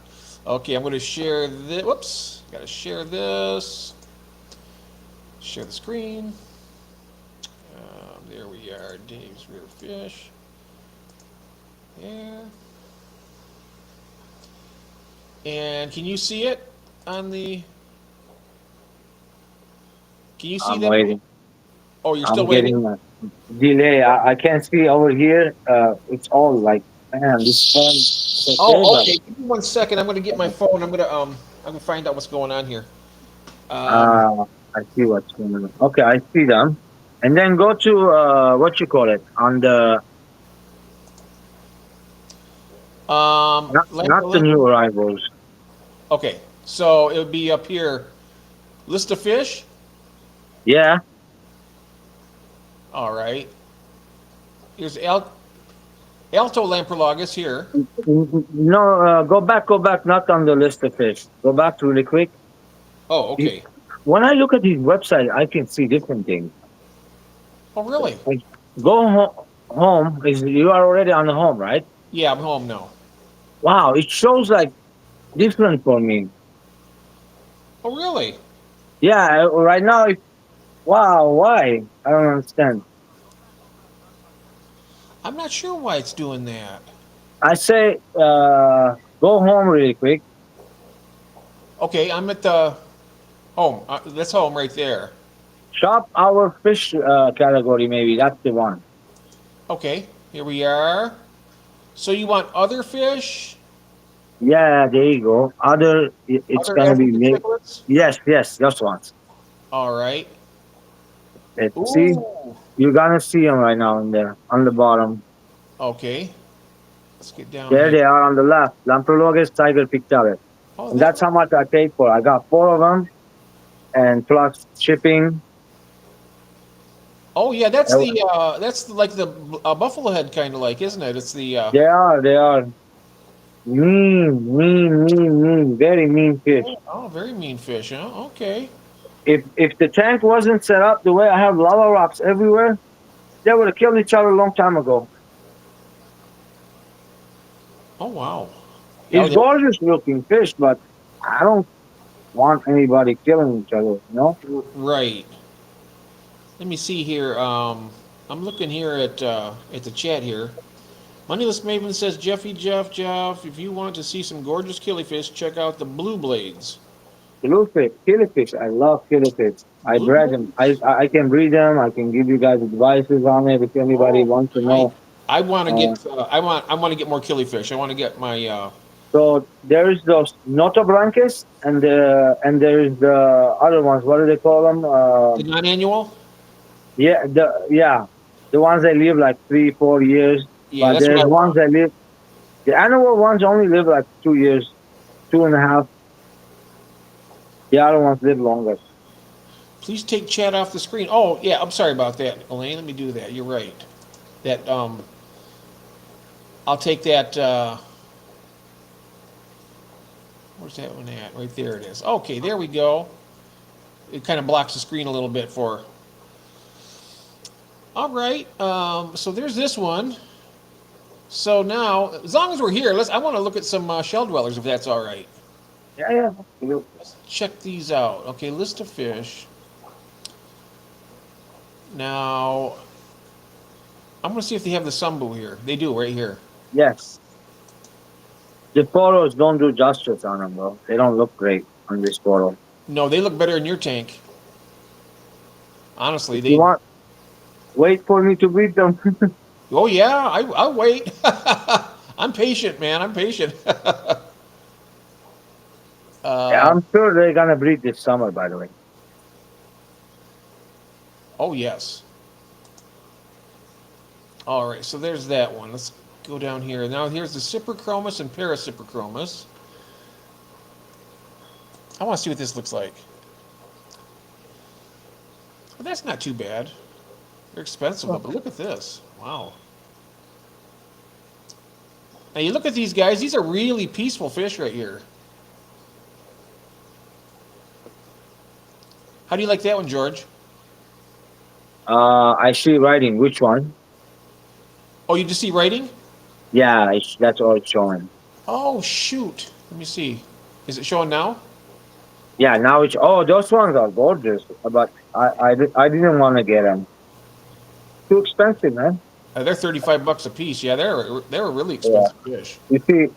Okay, I'm going to share this. Whoops, got to share this. Share the screen. There we are. Dave's rare fish. There. And can you see it on the? Can you see I'm that? waiting. Oh, you're still I'm waiting. getting a delay. I can't see over here. It's all like, man, this phone is okay, Oh, but okay. Give me 1 second. I'm going to get my phone. I'm gonna find out what's going on here. Um, uh, I see what's going on. Okay, I see them. And then go to what you call it on the not the Lamper. new arrivals. Okay, so it would be up here. List of fish. Yeah. All right. Here's Alto Lamprologus here. No, go back. Not on the list of fish. Go back really quick. Oh, You- okay. When I look at his website, I can see different things. Oh, really? Like, home is you are already on the home, right? Yeah, I'm home now. Wow, it shows like different for me. Oh, really? Yeah, right now. Wow, why? I don't understand. I'm not sure why it's doing that. I say, go home really quick. Okay, I'm at the home. That's home right there. Shop our fish category, maybe that's the one. Okay, here we are. So you want other fish? Yeah, there you go. It's Other gonna be African made. cichlids? Yes, yes, just once. All right. See, Ooh. you're gonna see them right now in there on the bottom. Okay. Let's get down There here. they are on the left. Lamprologus tiger pictare. Oh, And that that's one. how much I paid for. I got four of them, and plus shipping. Oh, yeah. Uh, Like the buffalo head kind of like, isn't it? It's the. They are mean, very mean fish. Oh, very mean fish, huh? Okay. If the tank wasn't set up the way I have lava rocks everywhere, they would have killed each other a long time ago. Oh, wow. Oh, He's gorgeous looking fish, but I don't want anybody killing each other, you know? right. Let me see here. I'm looking here at the chat here. Moneyless Maven says, Jeff, if you want to see some gorgeous killifish, check out the blue blades. Bluefish, killifish. I love killifish. I Blue bred them. blades? I can breed them. I can give you guys advices on it if anybody Oh, wants to nice. know. I want to Uh, get I want to get more killifish. I want to get my so there's those notobranchus and there's the other ones. What do they call them? the non-annual. The ones that live like 3, 4 years. Yeah, But that's what there's I ones want. that live. The annual ones only live like 2 years, 2.5. The other ones live longer. Please take chat off the screen. Oh, yeah, I'm sorry about that, Elaine. Let me do that. You're right. That I'll take that. Where's that one at? Right there it is. Okay, there we go. It kind of blocks the screen a little bit for. All right. So there's this one. So now, as long as we're here, I want to look at some shell dwellers, if that's all right. Yeah, yeah. You- Let's check these out. Okay, list of fish. Now, I'm going to see if they have the sunboo here. They do, right here. Yes. The photos don't do justice on them, bro. They don't look great on this photo. No, they look better in your tank. Honestly, If you they. want, wait for me to breed them. Oh yeah, I'll wait. I'm patient, man. I'm patient. Yeah, uh, I'm sure they're gonna breed this summer, by the way. oh yes. All right, so there's that one. Let's go down here. Now here's the Cyprichromis and Paracyprichromis. I want to see what this looks like. Well, that's not too bad. They're expensive, but look at this. Wow. Now you look at these guys. These are really peaceful fish right here. How do you like that one, George? I see writing. Which one? Oh, you just see writing? Yeah, that's all it's showing. Oh shoot. Let me see. Is it showing now? Yeah, now it's. Oh, those ones are gorgeous, but I didn't want to get them. Too expensive, man. They're 35 bucks a piece. Yeah, they're a really Yeah. expensive fish. You see,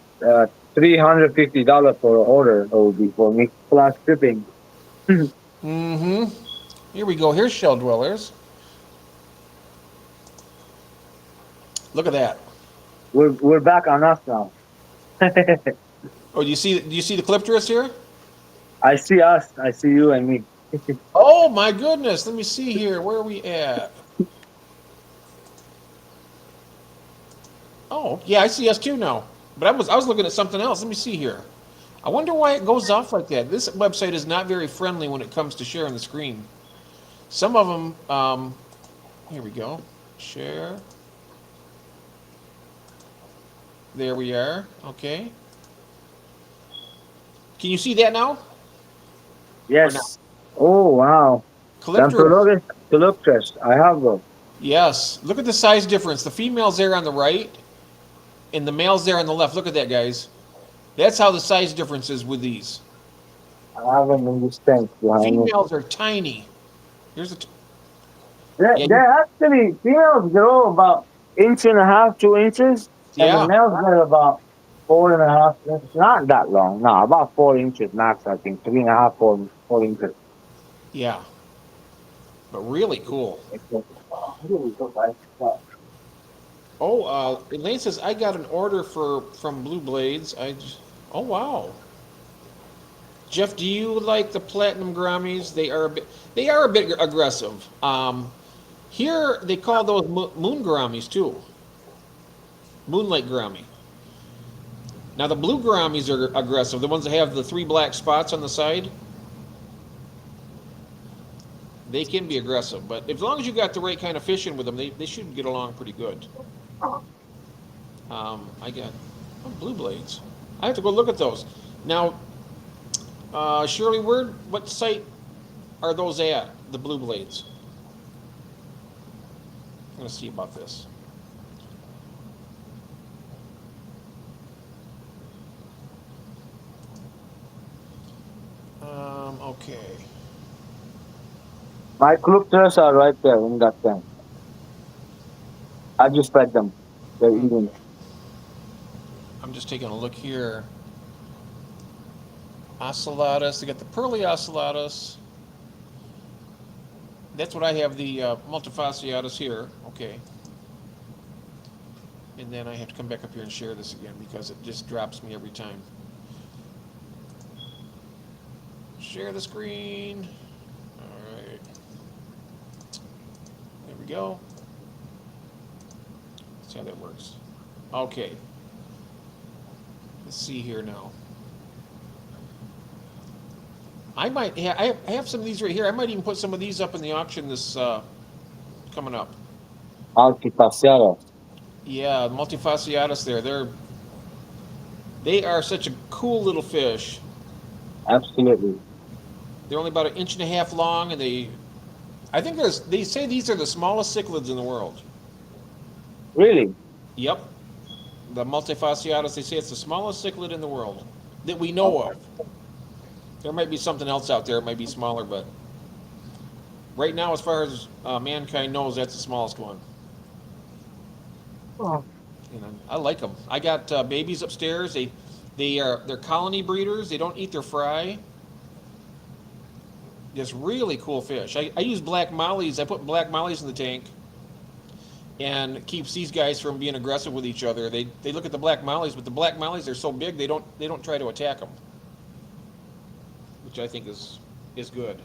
$350 for an order would be for me plus shipping. Mm-hmm. Here we go. Here's shell dwellers. Look at that. We're back on us now. Oh, do you see the Clipterus here? I see us. I see you and me. Oh my goodness. Let me see here. Where are we at? Oh, yeah, I see us too now. But I was looking at something else. Let me see here. I wonder why it goes off like that. This website is not very friendly when it comes to sharing the screen. Some of them, here we go. Share. There we are. Okay. Can you see that now? Yes. Oh wow. Calypterus. Calyptus. I have those. Yes. Look at the size difference. The female's there on the right, and the male's there on the left. Look at that, guys. That's how the size difference is with these. I have them in this tank behind me. Females are tiny. Here's a. Yeah. They're actually females grow about inch and a half, 2 inches, and the Yeah. males grow about 4.5 inches. Not that long. No, about 4 inches max. I think 3.5, 4 inches. Yeah. but really cool. Oh, Elaine says I got an order from Blue Blades. Oh wow, Jeff, do you like the platinum Grammies? They are a bit aggressive. Here they call those moon Grammies too, moonlight Grammy. Now the blue Grammies are aggressive, the ones that have the three black spots on the side. They can be aggressive, but as long as you got the right kind of fishing with them, they should get along pretty good. I got blue blades. I have to go look at those. Now, Shirley, what site are those at? The blue blades. I'm gonna see about this. Okay. My club trails are right there in that tank. I just fed them. They're eating it. I'm just taking a look here. Ocellatus. They got the pearly ocellatus. That's what I have, the multifasciatus here. Okay. And then I have to come back up here and share this again because it just drops me every time. Share the screen. All right. There we go. Let's see how that works. Okay. Let's see here now. I have some of these right here. I might even put some of these up in the auction this coming up. Altifasciatus. Yeah, multifasciatus there. They are such a cool little fish. Absolutely. They're only about 1.5 inches long, and they say these are the smallest cichlids in the world. Really? Yep. The multifasciatus, they say it's the smallest cichlid in the world that we know of. There might be something else out there. It might be smaller, but right now, as far as mankind knows, that's the smallest one. Oh. And I like them. I got babies upstairs. They're colony breeders. They don't eat their fry. Just really cool fish. I use black mollies. I put black mollies in the tank, and it keeps these guys from being aggressive with each other. They look at the black mollies, but the black mollies are so big they don't try to attack them, which I think is good.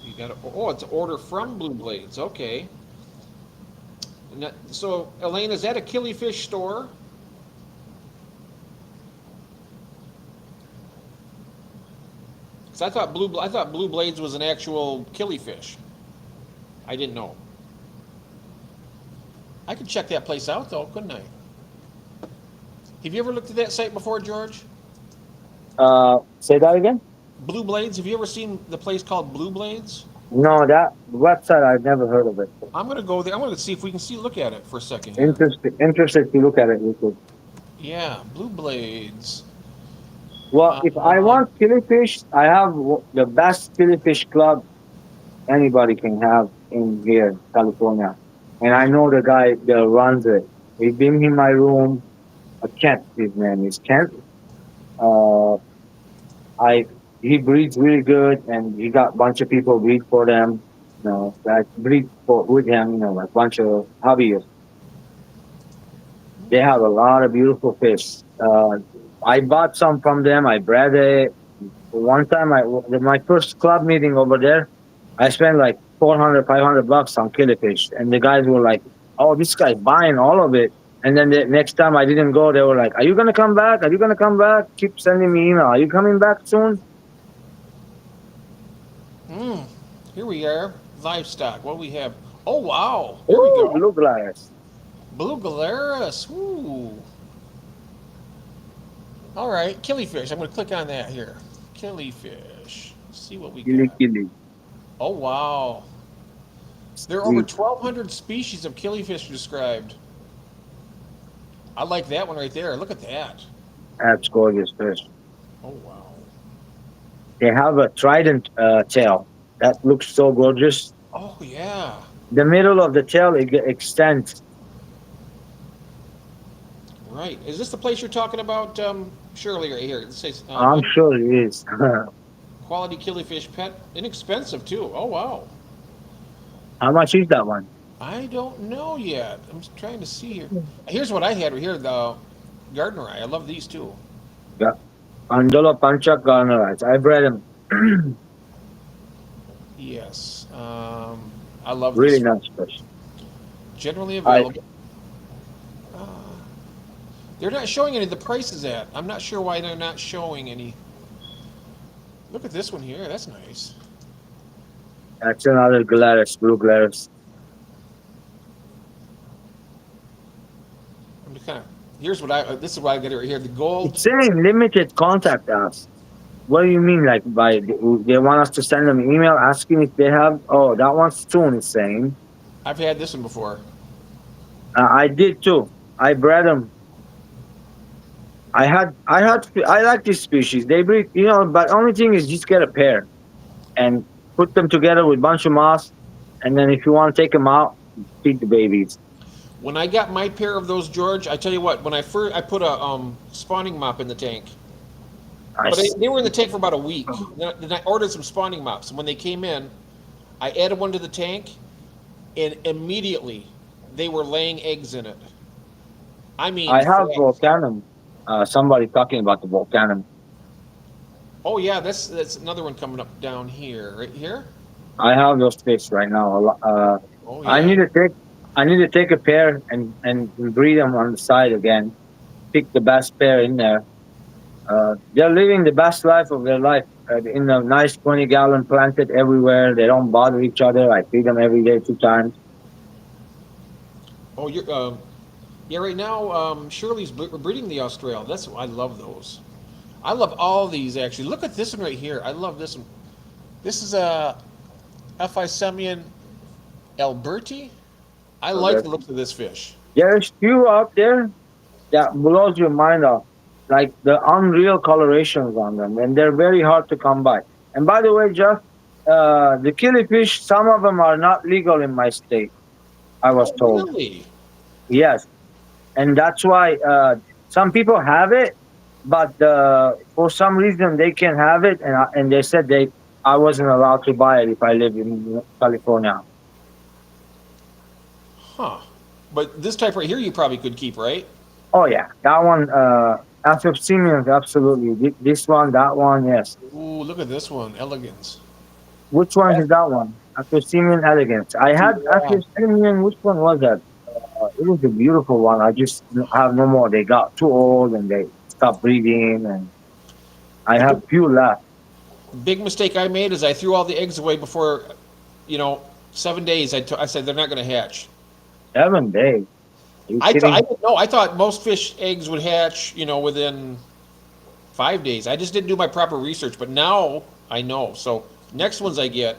You got it's an order from Blue Blades. Okay. So Elaine, is that a killifish store? Because I thought Blue Blades was an actual killifish. I didn't know. I could check that place out though, couldn't I? Have you ever looked at that site before, George? Say that again? Blue Blades. Have you ever seen the place called Blue Blades? No, that website I've never heard of it. I'm gonna go there. I'm gonna see if we can look at it for a second here. Interested to look at it. Could. Yeah, Blue Blades. Well, if I want killifish, I have the best killifish club anybody can have in here, California, and I know the guy that runs it. He been in my room. Kent, his name is Kent. He breeds really good, and he got a bunch of people breed for them. That breed with him. Like a bunch of hobbyists. They have a lot of beautiful fish. I bought some from them. I bred it. One time, my first club meeting over there, I spent like $400-$500 on killifish, and the guys were like, "Oh, this guy's buying all of it." And then the next time I didn't go, they were like, "Are you gonna come back? Are you gonna come back?" Keep sending me email. Are you coming back soon? Here we are. Livestock. What do we have? Oh wow! Here we go. Blue glass. Blue Glarus. Ooh. All right, killifish. I'm going to click on that here. Killifish. See what we got. Killy. Oh wow! There are over 1,200 species of killifish described. I like that one right there. Look at that. That's gorgeous fish. Oh wow! They have a trident tail that looks so gorgeous. Oh yeah. The middle of the tail extends. Right. Is this the place you're talking about, Shirley? Right here. It says, I'm sure it is. Quality killifish pet, inexpensive too. Oh wow. How much is that one? I don't know yet. I'm just trying to see here. Here's what I had right here. The gardener eye. I love these too. Yeah. Andolo Pancha Garnerites. I've read them. Yes. I love Really this. nice fish. Generally I available. Uh, they're not showing any of the prices at. I'm not sure why they're not showing any. Look at this one here. That's nice. That's another Gladys, blue Gladys. I'm just kind of. Here's what I. This is what I got it right here. The gold. It's saying limited contact us. What do you mean? Like by they want us to send them an email asking if they have? Oh, that one's soon. It's saying. I've had this one before. I did too. I bred them. I like this species. They breed, but only thing is just get a pair and put them together with bunch of moss, and then if you want to take them out, feed the babies. When I got my pair of those, George, I tell you what. When I put a spawning mop in the tank. But Nice. they were in the tank for about a week. Then I ordered some spawning mops, and when they came in, I added one to the tank, and immediately they were laying eggs in it. I mean, I have fast. volcanum. Somebody talking about the volcanum. Oh yeah, that's another one coming up down here, right here. I have those fish right now. Oh I yeah. need to take I need to take a pair and breed them on the side again. Pick the best pair in there. They're living the best life of their life in a nice 20-gallon planted everywhere. They don't bother each other. I feed them every day 2 times. Oh, you're yeah. Right now, Shirley's breeding the Australian. That's I love those. I love all these actually. Look at this one right here. I love this one. This is a Ephisemian alberti. I like Okay. the looks of this fish. There's few out there that blows your mind off, like the unreal colorations on them, and they're very hard to come by. And by the way, Jeff, the killifish, some of them are not legal in my state. I was Oh, told. really? Yes, and that's why some people have it, but for some reason they can have it, and they said I wasn't allowed to buy it if I live in California. Huh. But this type right here, you probably could keep, right? Oh yeah, that one. Afrosemians, absolutely. This one, that one, yes. Ooh, look at this one, elegance. Which one is that one? Afrosemian elegance. I had Yeah. Afrosemian. Which one was that? It was a beautiful one. I just have no more. They got too old and they stopped breeding, and I The have few left. big mistake I made is I threw all the eggs away before, you know, 7 days. I said they're not going to hatch. 7 days. Are you I kidding? didn't know. I thought most fish eggs would hatch, within 5 days. I just didn't do my proper research, but now I know. So next ones I get,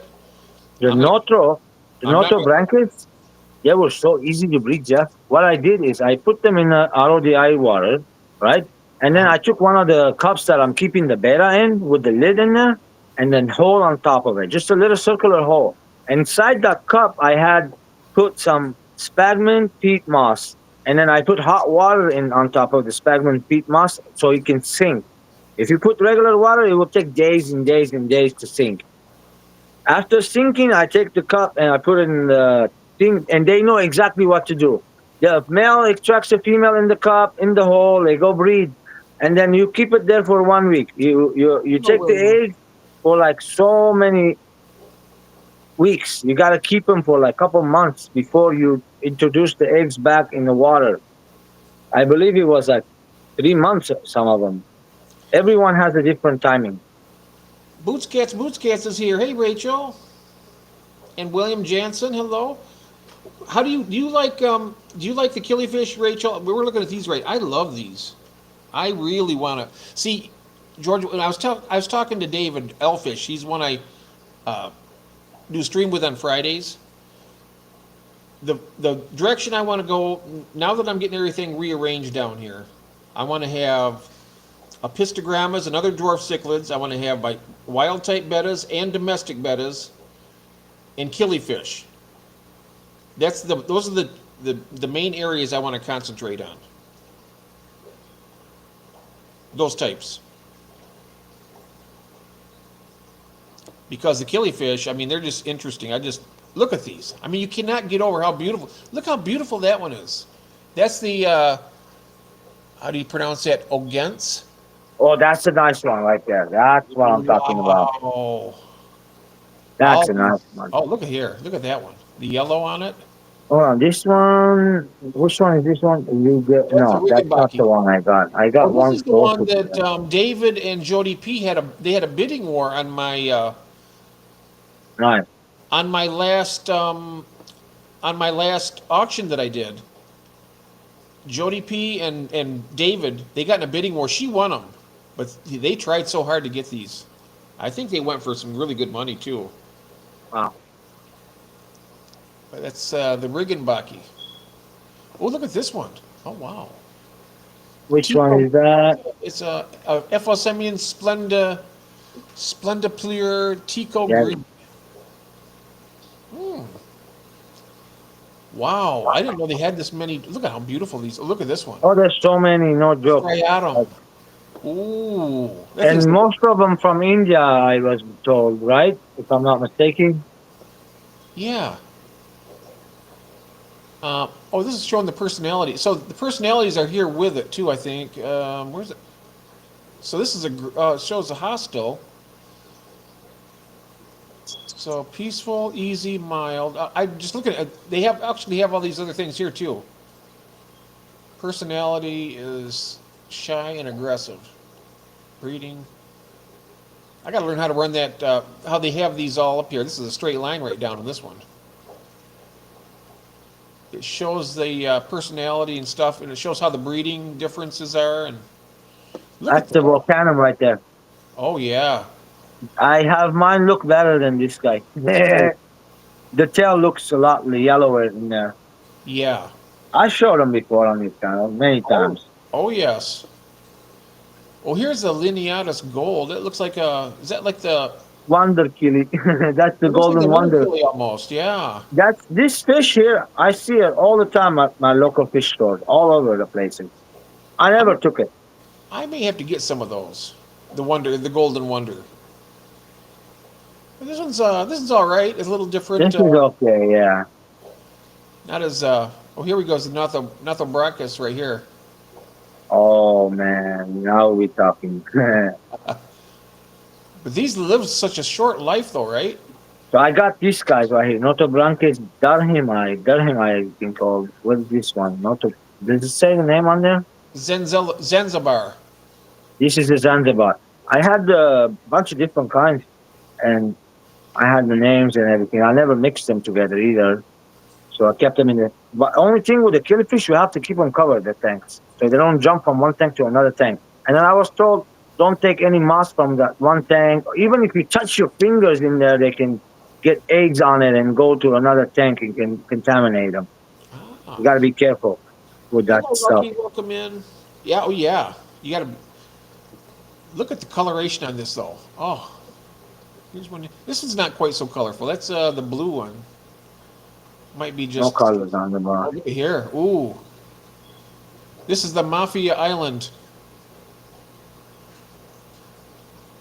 The I'm gonna. Notro, the I'm not Notro gonna. blankets, they were so easy to breed, Jeff. What I did is I put them in a RODI water, right? And then I took one of the cups that I'm keeping the beta in with the lid in there and then hole on top of it, just a little circular hole. Inside that cup, I had put some sphagnum peat moss. And then I put hot water in on top of the sphagnum peat moss so it can sink. If you put regular water, it will take days and days and days to sink. After sinking, I take the cup and I put it in the thing, and they know exactly what to do. The male extracts the female in the cup, in the hole, they go breed, and then you keep it there for 1 week. You No, take the William. egg for like so many weeks. You got to keep them for like a couple months before you introduce the eggs back in the water. I believe it was like 3 months, some of them. Everyone has a different timing. Boots Cats is here. Hey, Rachel and William Jansen. Hello. How do you like the killifish, Rachel? We were looking at these right. I love these. I really want to see George. When I was talking to David Elfish. He's one I uh, do stream with on Fridays. The direction I want to go now that I'm getting everything rearranged down here, I want to have apistogrammas and other dwarf cichlids. I want to have like wild type bettas and domestic bettas and killifish. Those are the main areas I want to concentrate on. Those types. because the killifish, I mean, they're just interesting. I just look at these. I mean, you cannot get over how beautiful. Look how beautiful that one is. That's the how do you pronounce that? Ogense. Oh, that's a nice one right there. That's what I'm talking about. Wow. That's All a nice these. one. Oh, look at here. Look at that one. The yellow on it. Hold on, this one. Which one is this one? You get That's a no. That's not the Riggenbach. one I got. I Oh, got this one is the one closer to that that. David and Jody P had a bidding war Nice. on my last auction that I did. Jody P and David, they got in a bidding war. She won them, but they tried so hard to get these. I think they went for some really good money too. Wow. But that's the Riggenbach. Oh, look at this one. Oh wow. Which one is that? It's a Semien Splendiplier Tico Yeah. Green. Hmm. Wow, I didn't know they had this many. Look at how beautiful these. Look at this one. Oh, there's so many. No joke. Striatum. Ooh, that thing's And most of them from India, I was told, right? If I'm not mistaken. yeah. Oh, this is showing the personality. So the personalities are here with it too. I think. Where's it? So this is shows a hostel. So peaceful, easy, mild. I'm just looking at. They actually have all these other things here too. Personality is shy and aggressive. Breeding. I got to learn how to run that. How they have these all up here. This is a straight line right down on this one. It shows the personality and stuff, and it shows how the breeding differences are. And look That's at the that. volcano right there. Oh yeah. I have mine look better than this guy. The tail looks a lot yellower in there. Yeah. I showed them before on this channel many times. Oh yes. Oh, here's the Lineatus Gold. It looks like a. Is that like the? Wonder Killy. That's the It looks like golden the wonder. Winterkilly almost. Yeah. That's this fish here. I see it all the time at my local fish stores, all over the places. I never took it. I may have to get some of those. The Golden Wonder. But this one's all right. It's a little different. This is okay, yeah. Not as. Oh, here we go. The Nothobrachus right here. Oh man, now we're talking. But these live such a short life, though, right? So I got these guys right here. Notobranchus Darhim, I think called. What is this one? Does it say the name on there? Zanzibar. This is a Zanzibar. I had a bunch of different kinds, and I had the names and everything. I never mixed them together either. So I kept them in the. But only thing with the killifish, you have to keep them covered, the tanks, so they don't jump from one tank to another tank. And then I was told, don't take any moss from that one tank. Even if you touch your fingers in there, they can get eggs on it and go to another tank and can contaminate them. Ah. You got to be careful with that Hello, stuff. Lucky, welcome in. Yeah, oh yeah. You got to look at the coloration on this, though. Oh, here's one. This one's not quite so colorful. That's the blue one. Might be just. No colors on the Oh, bar. look at here. Ooh. This is the Mafia Island.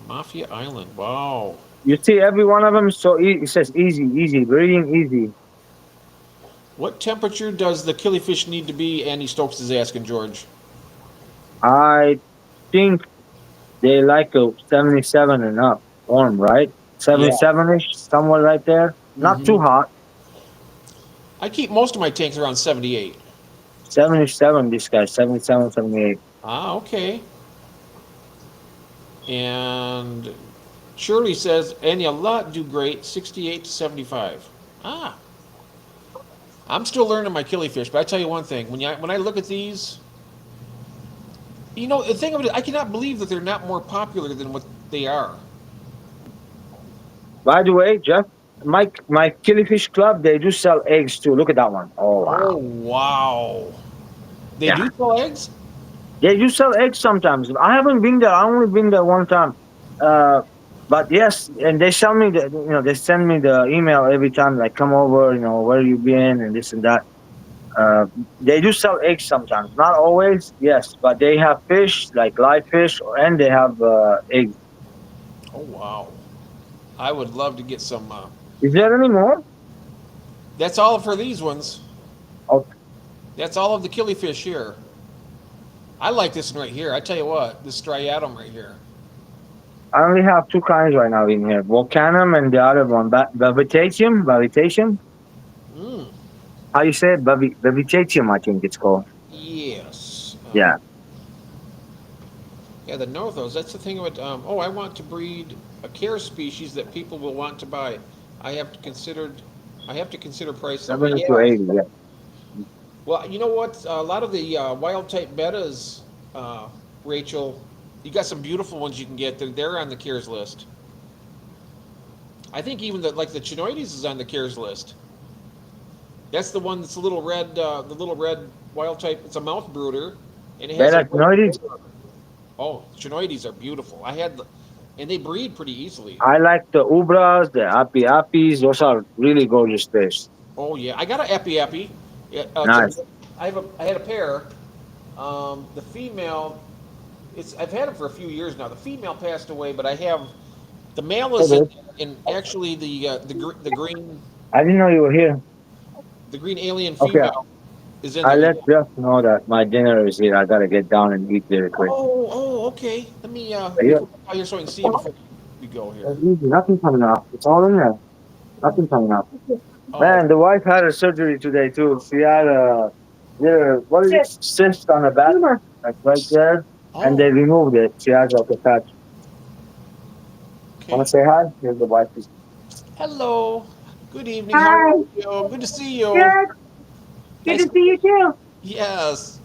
Mafia Island. Wow. You see, every one of them, so it says easy, breeding easy. What temperature does the killifish need to be? Andy Stokes is asking George. I think they like a 77 and up, warm, right? 77-ish, somewhere right there. Not too hot. I keep most of my tanks around 78. 77, this guy, 77, 78. Ah, okay. And Shirley says, Andy, a lot do great, 68 to 75. Ah. I'm still learning my killifish, but I tell you one thing, when I look at these, you know, the thing of it, I cannot believe that they're not more popular than what they are. By the way, Jeff, my killifish club, they do sell eggs too. Look at that one. Oh, wow. Oh, wow. They Yeah. do sell eggs? They do sell eggs sometimes. I haven't been there. I only been there one time. But yes, and they sell me they send me the email every time, like, come over, where you been and this and that. They do sell eggs sometimes, not always, yes, but they have fish, like live fish, and they have eggs. Oh, wow. I would love to get some. Is there any more? That's all for these ones. Oh, That's all of the killifish here. I like this one right here. I tell you what, this striatum right here. I only have two kinds right now in here: Volcanum and the other one, Bavitatium. Bavitatium. Mm, How you say it? Bavitatium, I think it's called. yes. Yeah. Yeah, the Northos. That's the thing about. Oh, I want to breed a care species that people will want to buy. I have to consider. I have to consider price though. 70 to Yeah. 80. Yeah. Well, you know what? A lot of the wild type bettas, Rachel, you got some beautiful ones you can get. They're on the cares list. I think even the Chinoides is on the cares list. That's the one that's a little red, the little red wild type. It's a mouth brooder, and it has a Beta white Canoides. border. Oh, Chinoides are beautiful. And they breed pretty easily. I like the Ubras, the Api Apis. Those are really gorgeous fish. Oh yeah, I got an epi epi. It's a, Nice. I had a pair. The female, I've had it for a few years now. The female passed away, but I have the male is Okay. in actually the green I didn't know you were here. alien Okay. female is in I there. let Jeff know that my dinner is here. I gotta get down and eat very quick. Okay. Let me Yeah. put it out here so I can see it before we go here. It's easy. Nothing coming out. It's all in there. Nothing coming out. Oh, Man, the wife had her surgery today too. She had a little, what is it? Cyst on the back, like right there, and oh, they removed it. She has like a patch. okay. Want to say hi? Here's the wife. Hello. Good evening. How Hi. are you? Good to see you. Good. Good Nice. to see you too. Yes.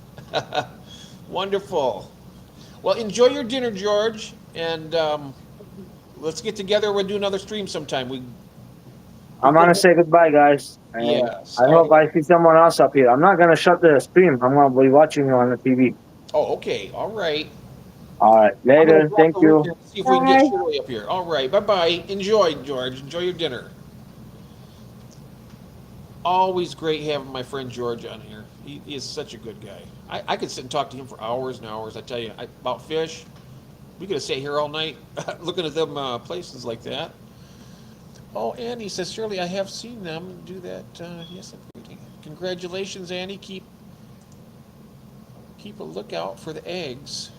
Wonderful. Well, enjoy your dinner, George, and let's get together. We'll do another stream sometime. We I'm go. gonna say goodbye, guys, and Yes. I All hope right. I see someone else up here. I'm not gonna shut the stream. I'm gonna be watching you on the TV. Oh, okay. All right. All right, I'm gonna later. drop Thank the link you. here and see if we can get Bye. Shirley up here. All right. Bye bye. Enjoy, George. Enjoy your dinner. Always great having my friend George on here. He is such a good guy. I could sit and talk to him for hours and hours. I tell you, about fish. We could have sat here all night looking at them places like that. Oh, Annie says, Shirley, I have seen them do that. Yes, congratulations, Annie. Keep a lookout for the eggs.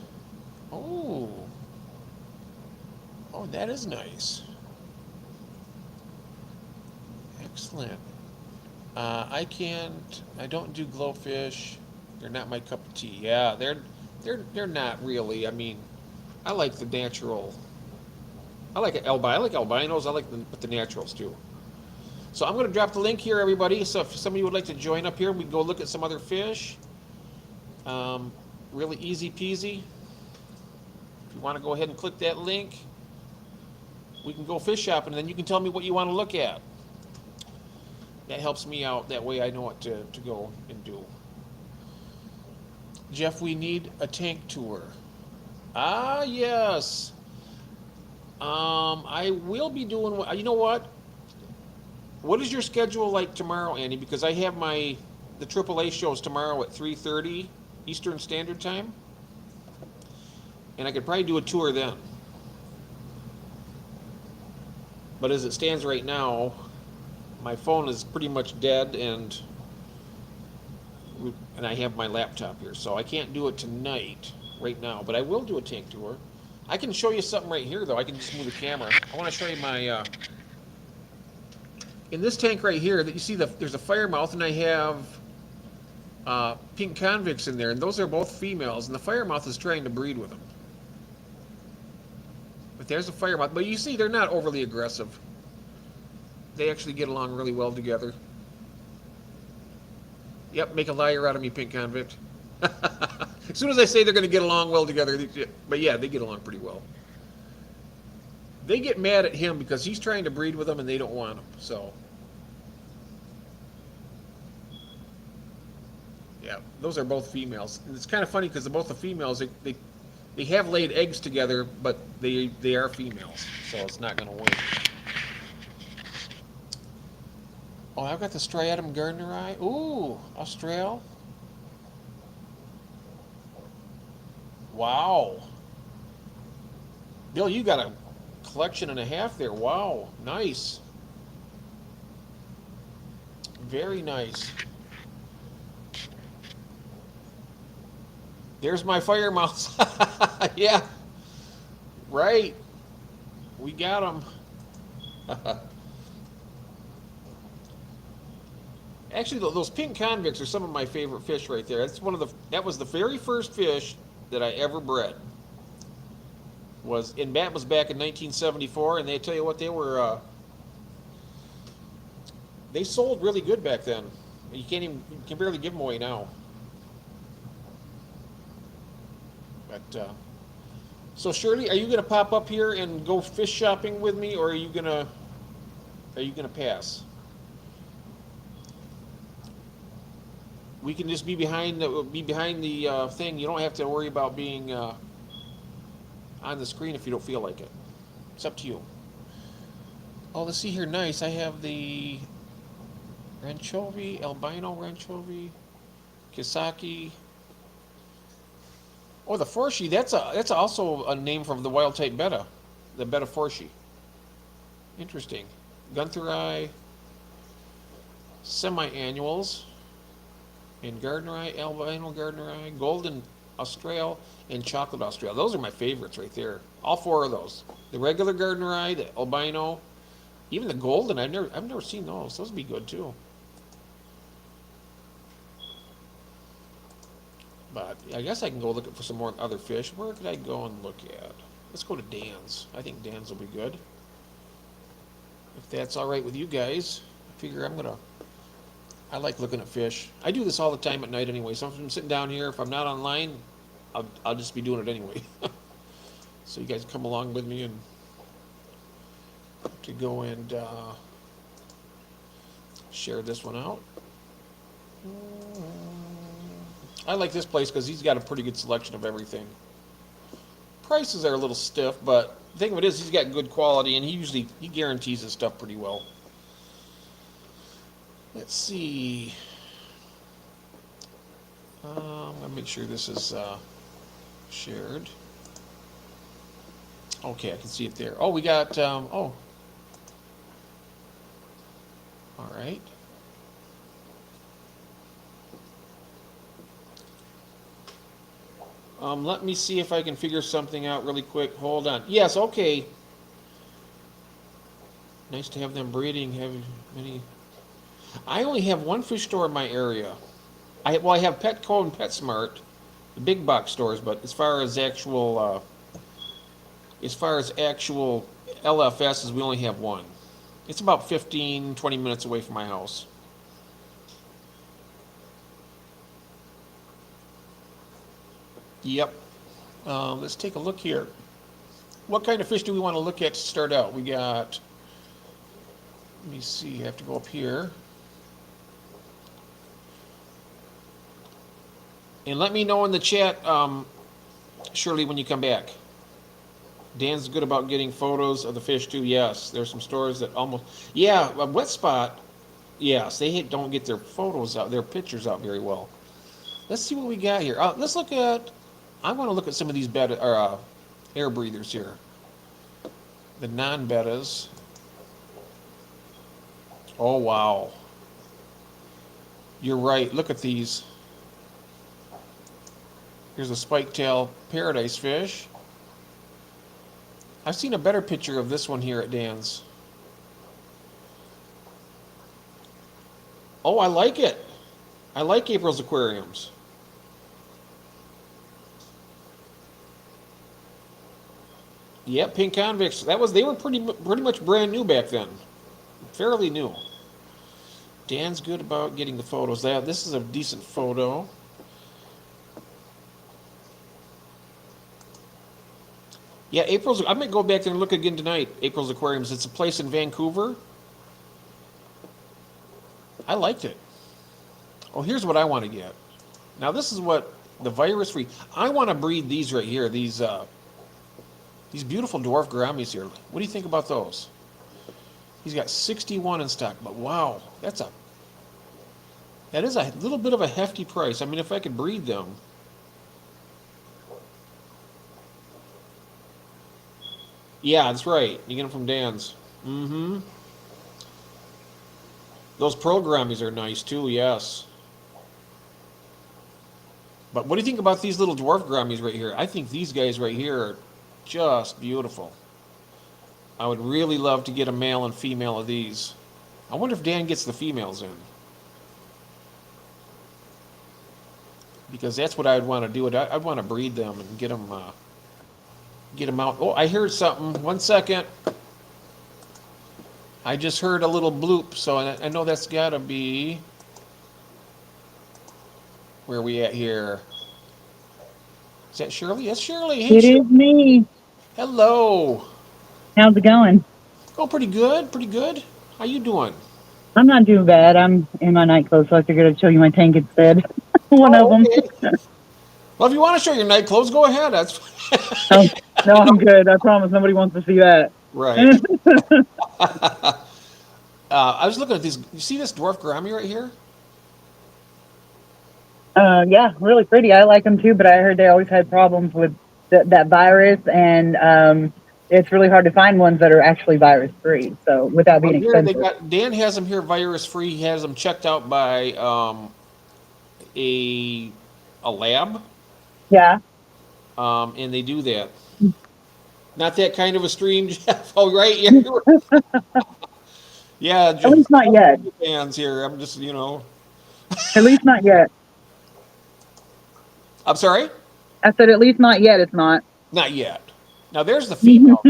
Oh, oh, that is nice. Excellent. I don't do glowfish. They're not my cup of tea. Yeah, they're not really. I mean, I like the natural. I like albinos. I like the naturals too. So I'm going to drop the link here, everybody. So if some of you would like to join up here, we can go look at some other fish. Um, really easy peasy. If you want to go ahead and click that link, we can go fish shopping, and then you can tell me what you want to look at. That helps me out. That way I know what to go and do. Jeff, we need a tank tour. Ah, yes. I will be doing. You know what? What is your schedule like tomorrow, Andy? Because I have the AAA shows tomorrow at 3:30 Eastern Standard Time, and I could probably do a tour then. But as it stands right now, my phone is pretty much dead, and I have my laptop here, so I can't do it tonight right now. But I will do a tank tour. I can show you something right here, though. I can just move the camera. I want to show you my. In this tank right here, that you see, there's a firemouth, and I have pink convicts in there, and those are both females, and the firemouth is trying to breed with them. But there's a firemouth. But you see, they're not overly aggressive. They actually get along really well together. Yep, make a liar out of me, pink convict. As soon as I say they're going to get along well together, but yeah, they get along pretty well. They get mad at him because he's trying to breed with them and they don't want him. So, yeah, those are both females. And it's kind of funny because both the females, they have laid eggs together, but they are females, so it's not going to win. Oh, I've got the striatum gardneri. Ooh, Austral. Wow. Bill, you got a collection and a half there. Wow, nice. Very nice. There's my fire mouse. Yeah, right. We got them. Actually, those pink convicts are some of my favorite fish right there. That was the very first fish that I ever bred. That was back in 1974, and they tell you what, they sold really good back then. You can barely give them away now. But so Shirley, are you gonna pop up here and go fish shopping with me, or are you gonna pass? We can just be behind the thing. You don't have to worry about being on the screen if you don't feel like it. It's up to you. Oh, let's see here. Nice. I have the Ranchovy, albino Ranchovy, Kisaki. Oh, the Forshie. That's also a name from the wild type betta, the betta Forshie. Interesting. Guntherei, semi-annuals, and Gardnerei, albino Gardnerei, golden Austral, and chocolate Austral. Those are my favorites right there. All four of those. The regular Gardnerei, the albino, even the golden. I've never seen those. Those would be good too. But I guess I can go look for some more other fish. Where could I go and look at? Let's go to Dan's. I think Dan's will be good. If that's all right with you guys, I figure I like looking at fish. I do this all the time at night anyway. So if I'm sitting down here, if I'm not online, I'll just be doing it anyway. So you guys come along with me and to go and share this one out. I like this place because he's got a pretty good selection of everything. Prices are a little stiff, but the thing of it is he's got good quality, and he guarantees his stuff pretty well. Let's see. I'm gonna make sure this is shared. Okay, I can see it there. Oh, we got all right. Let me see if I can figure something out really quick. Hold on. Yes, okay. Nice to have them breeding. Have many. I only have one fish store in my area. I have Petco and PetSmart, the big box stores, but as far as actual LFSs, we only have one. It's about 15, 20 minutes away from my house. Yep. Let's take a look here. What kind of fish do we want to look at to start out? We got, let me see, I have to go up here. And let me know in the chat, Shirley, when you come back. Dan's good about getting photos of the fish too. Yes, there's some stores that almost, yeah, a Wet Spot, yes, they don't get their photos out, their pictures out very well. Let's see what we got here. Let's look at, I want to look at some of these air breathers here. The non-bettas. Oh, wow. You're right. Look at these. Here's a spike-tail paradise fish. I've seen a better picture of this one here at Dan's. Oh, I like it. I like April's aquariums. Yep, pink convicts. They were pretty much brand new back then. Fairly new. Dan's good about getting the photos. This is a decent photo. Yeah, I might go back there and look again tonight. April's Aquariums. It's a place in Vancouver. I liked it. Oh, here's what I want to get. Now this is what the virus-free. I want to breed these right here. These beautiful dwarf gouramis here. What do you think about those? He's got 61 in stock, but wow, that is a little bit of a hefty price. I mean, if I could breed them. Yeah, that's right. You get them from Dan's. Mm-hmm. Those programmies are nice too, yes. But what do you think about these little dwarf grammies right here? I think these guys right here are just beautiful. I would really love to get a male and female of these. I wonder if Dan gets the females in. Because that's what I'd want to do. I'd want to breed them and get them out. Oh, I heard something. 1 second. I just heard a little bloop, so I know that's got to be... Where are we at here? Is that Shirley? That's Shirley. Hey, It is Shirley. me. Hello. How's it going? Oh, pretty good. Pretty good. How you doing? I'm not doing bad. I'm in my night clothes, so I figured I'd show you my tank instead. One of them. Okay. Well, if you want to show your night clothes, go ahead. That's Oh, no, I'm good. I promise nobody wants to see that. right. I was looking at these. You see this dwarf Grammy right here? Yeah, really pretty. I like them too, but I heard they always had problems with that virus, and it's really hard to find ones that are actually virus free. So without Well, being here they expensive. got Dan has them here virus free. He has them checked out by a lab, Yeah. and they do that. Not that kind of a stream, Jeff. Oh, right. Yeah, yeah. At least not yet. Fans here. I'm just, At least not yet. I'm sorry. I said at least not yet. It's not. Not yet. Now there's the female.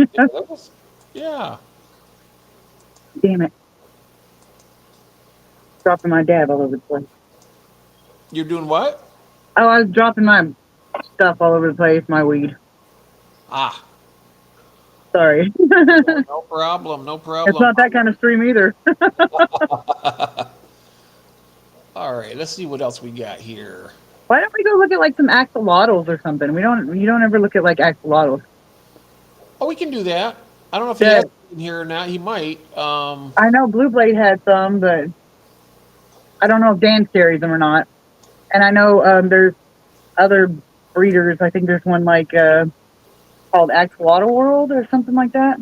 Yeah. Damn it. Dropping my dab all over the place. You're doing what? Oh, I was dropping my stuff all over the place, my weed. Ah, Sorry. no problem. No problem. It's not that kind of stream either. All right. Let's see what else we got here. Why don't we go look at like some axolotls or something? You don't ever look at like axolotls. Oh, we can do that. I don't know if he Yeah. has in here or not. He might. I know Blue Blade had some, but I don't know if Dan carries them or not. And I know there's other breeders. I think there's one like called Axolotl World or something like that.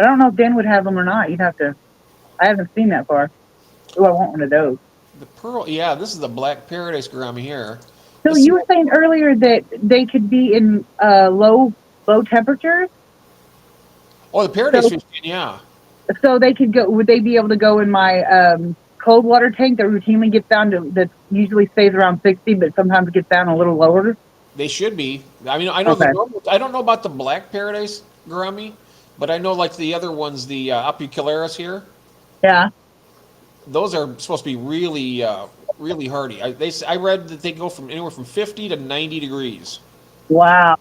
I don't know if Dan would have them or not. You'd have to. I haven't seen that far. Oh, I want one of those. The pearl. Yeah, this is the black paradise Grammy here. So Let's see you were what- saying earlier that they could be in low temperatures. Oh, the paradise So- fish. Yeah. So they could go. Would they be able to go in my cold water tank that routinely gets down to that usually stays around 60, but sometimes gets down a little lower? They should be. I mean, I know Okay. the normal, I don't know about the black paradise gourami, but I know like the other ones, the Apicularis here. Yeah. Those are supposed to be really, really hardy. I read that they go from anywhere from 50 to 90 degrees. Wow.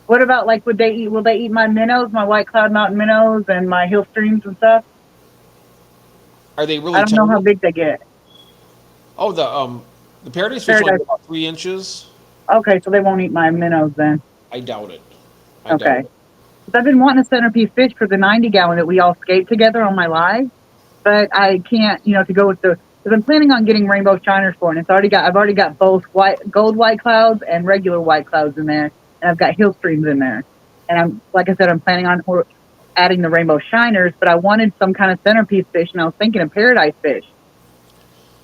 What about like would they eat? Will they eat my minnows, my White Cloud Mountain minnows, and my hill streams and stuff? Are they really? I don't know how tiny? big they get. Oh, the paradise fish Paradise. like about 3 inches. Okay, so they won't eat my minnows then. I doubt it. I doubt Okay. it. 'Cause I've been wanting a centerpiece fish for the 90 gallon that we all skate together on my live, but I can't, to go with the. Because I'm planning on getting rainbow shiners for it. And I've already got both gold white clouds and regular white clouds in there, and I've got hill streams in there. And like I said, I'm planning on adding the rainbow shiners, but I wanted some kind of centerpiece fish, and I was thinking of paradise fish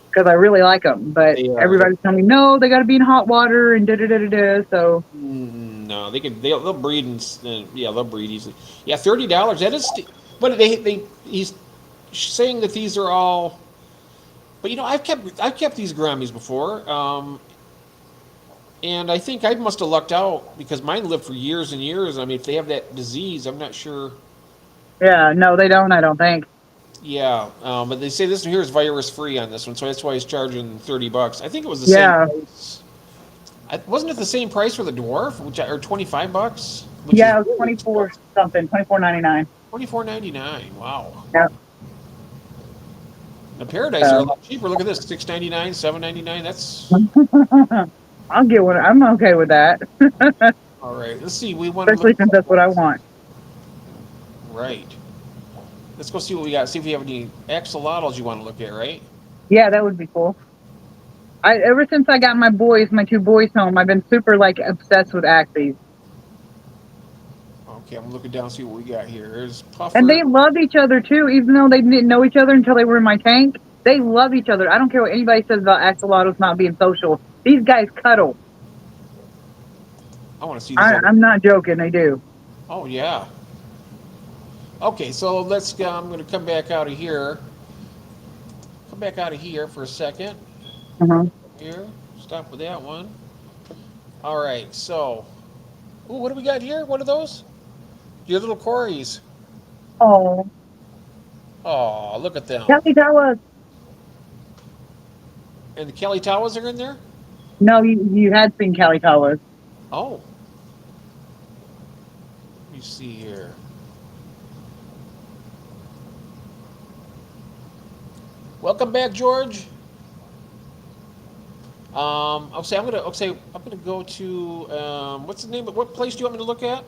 because I really like them. But They are. everybody's telling me no, they got to be in hot water and da da da da da. So No, they'll breed yeah, they'll breed easily. Yeah, $30. That is, but he's saying that these are all. But I've kept these Grammys before, and I think I must have lucked out because mine lived for years and years. I mean, if they have that disease, I'm not sure. yeah, no, they don't. I don't think. Yeah, but they say this one here is virus free on this one, so that's why he's charging $30. I think it was the Yeah. same price. Wasn't it the same price for the dwarf, or $25? Yeah, it was 24 something, 24.99. $24.99. Wow. Yeah. The paradise are a lot cheaper. Look at this, $6.99, $7.99. That's I'll get one. I'm okay with that, all right. Let's see. We want to especially since that's what I want. Right. Let's go see what we got. See if we have any axolotls you want to look at. Right. Yeah, that would be cool. Ever since I got my two boys home, I've been super like obsessed with axes. Okay, I'm looking down, see what we got here. There's Puffer. And they love each other too, even though they didn't know each other until they were in my tank. They love each other. I don't care what anybody says about axolotls not being social. These guys cuddle. I want to see these other. I'm not joking. They do. Oh yeah. Okay, so let's. I'm going to come back out of here. Come back out of here for a second. Uh-huh. Here, stop with that one. All right, so. Ooh, what do we got here? What are those? Your little Corys. Oh, Oh, look at them. Kelly Tawas. And the Kelly Tawas are in there? No, you had seen Kelly Tawas. Oh. Let me see here. Welcome back, George. I'm gonna go to what's the name of what place do you want me to look at?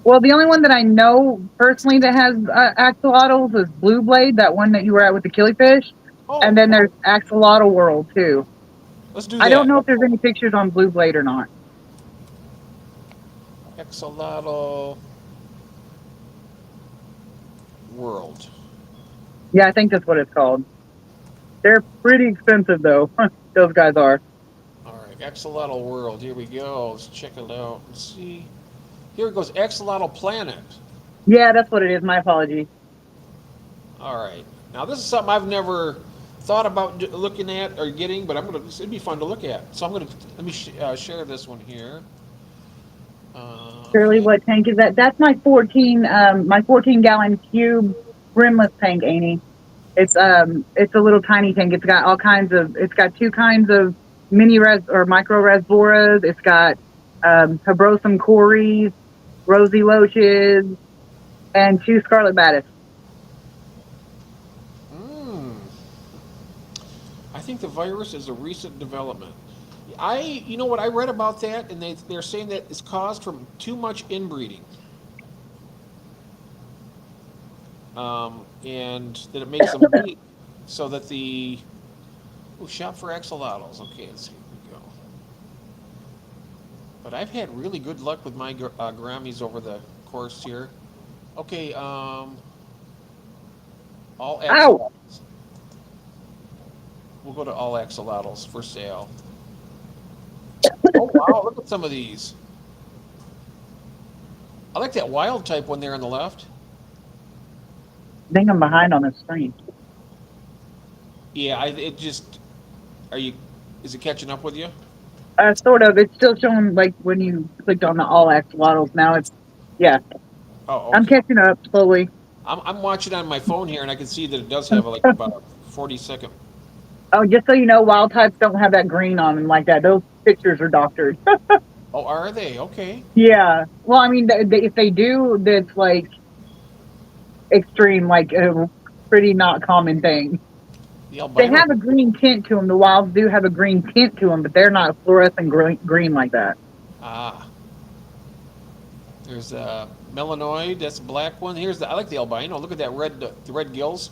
Well, the only one that I know personally that has axolotls is Blue Blade, that one that you were at with the killifish. Oh, And then there's Axolotl World too. let's do that. I don't know if there's any pictures on Blue Blade or not. Axolotl World. Yeah, I think that's what it's called. They're pretty expensive though. Those guys are. All right, Axolotl World. Here we go. Let's check it out and see. Here it goes, Axolotl Planet. Yeah, that's what it is. My apologies. All right. Now this is something I've never thought about looking at or getting, but it'd be fun to look at. So let me share this one here. Shirley, Okay. what tank is that? That's my 14 gallon cube rimless tank, Amy. It's a little tiny tank. It's got two kinds of mini res or micro resboras. It's got Hebrosum cories, rosy loaches, and 2 scarlet batis. I think the virus is a recent development. You know what I read about that, and they're saying that it's caused from too much inbreeding, and that it makes them weak, so that the shop for axolotls. Okay, let's see. Here we go. But I've had really good luck with my Grammies over the course here. Okay, all Ow! axolotls. We'll go to all axolotls for sale. Oh wow, look at some of these. I like that wild type one there on the left. I think I'm behind on the screen. Yeah, is it catching up with you? Sort of. It's still showing like when you clicked on the all axolotls. Now it's, yeah. Oh, I'm okay. catching up slowly. I'm watching on my phone here, and I can see that it does have like about a 40-second. Oh, just so you know, wild types don't have that green on them like that. Those pictures are doctored. Oh, are they? Okay. Yeah. Well, I mean, if they do, that's like extreme, like a pretty not common thing. The They albino. have a green tint to them. The wilds do have a green tint to them, but they're not fluorescent green like that. Ah. There's a melanoid. That's a black one. I like the albino. Look at that the red gills.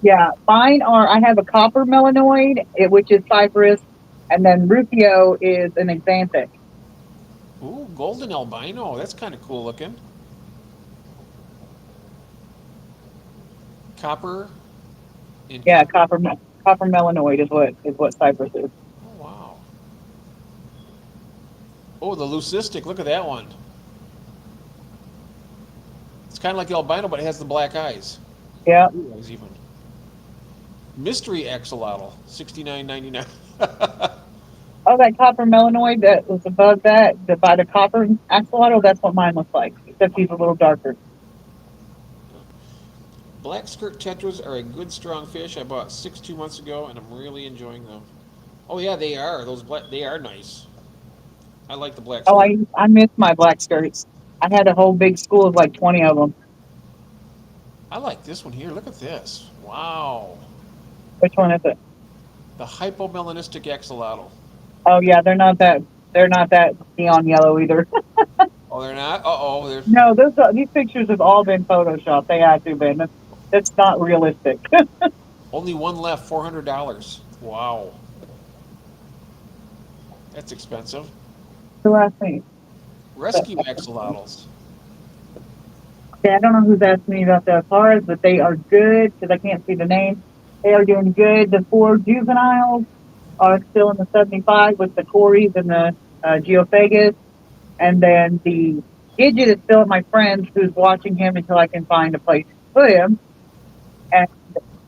Yeah, I have a copper melanoid, which is Cypress, and then Rufio is an xanthic. Ooh, golden albino. That's kind of cool looking. Copper. Yeah, copper melanoid is what Cypress is. Oh wow. Oh, the leucistic. Look at that one. It's kind of like the albino, but it has the black eyes. Yeah. Blue eyes even. Mystery axolotl, $69.99. Oh, that copper melanoid that was above by the copper axolotl, that's what mine looks like, except he's a little darker. Black skirt tetras are a good strong fish. I bought 6 2 months ago, and I'm really enjoying them. Oh yeah, they are. They are nice. I like the black Oh, skirt. I miss my black skirts. I had a whole big school of like 20 of them. I like this one here. Look at this. Wow. Which one is it? The hypomelanistic axolotl. Oh yeah, they're not that neon yellow either. Oh, they're not? Uh-oh. No, these pictures have all been photoshopped. They had to be. That's not realistic. Only one left, $400. Wow. That's expensive. Who I think? Rescue axolotls. Yeah, I don't know who's asking me about the cars, but they are good because I can't see the name. They are doing good. The four juveniles are still in the 75 with the Corys and the Geophagus. And then the Gidget is still at my friend's who's watching him until I can find a place to put him. And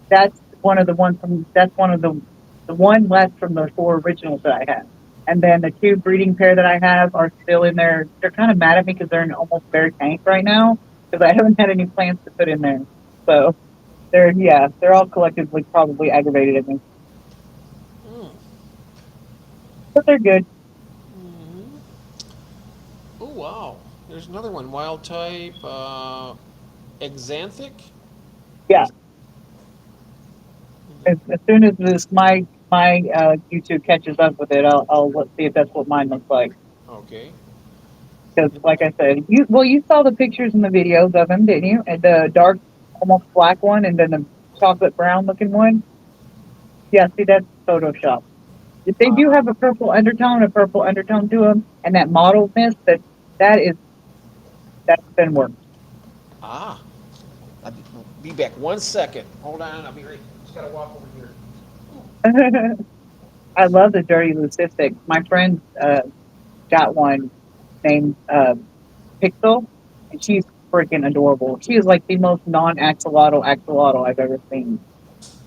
that's one of the ones from, that's one of the one left from the four originals that I had. And then the two breeding pair that I have are still in there. They're kind of mad at me because they're in almost bare tank right now because I haven't had any plants to put in there. So they're all collectively probably aggravated at me, Hmm. but they're good. Mhm. Oh wow, there's another one. Wild type, Exanthic. Yeah. Is- As soon as my YouTube catches up with it, I'll let's see if that's what mine looks like. Okay. Because, like I said, you saw the pictures and the videos of them, didn't you? And the dark, almost black one, and then the chocolate brown looking one. Yeah, see, that's Photoshop. If they do have a purple undertone to them, and that mottled mist, that is that's been worked. Ah, I'll be back 1 second. Hold on, I'll be right. Just gotta walk over here. I love the dirty leucistic. My friend got one named Pixel, and she's freaking adorable. She is like the most non-axolotl I've ever seen.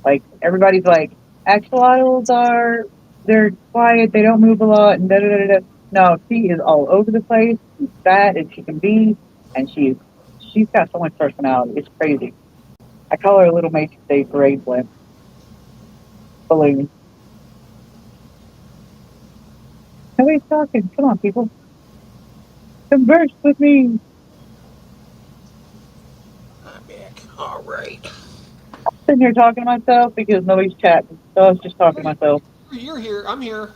Like everybody's like, axolotls are they're quiet, they don't move a lot, and da da da da. No, she is all over the place. She's fat as she can be, and she's got so much personality. It's crazy. I call her a little Matrix Day parade blimp balloon. Nobody's talking. Come on, people, converse with me. I'm back. All right. Sitting here talking to myself because nobody's chatting, so I was just talking to myself. You're here. I'm here.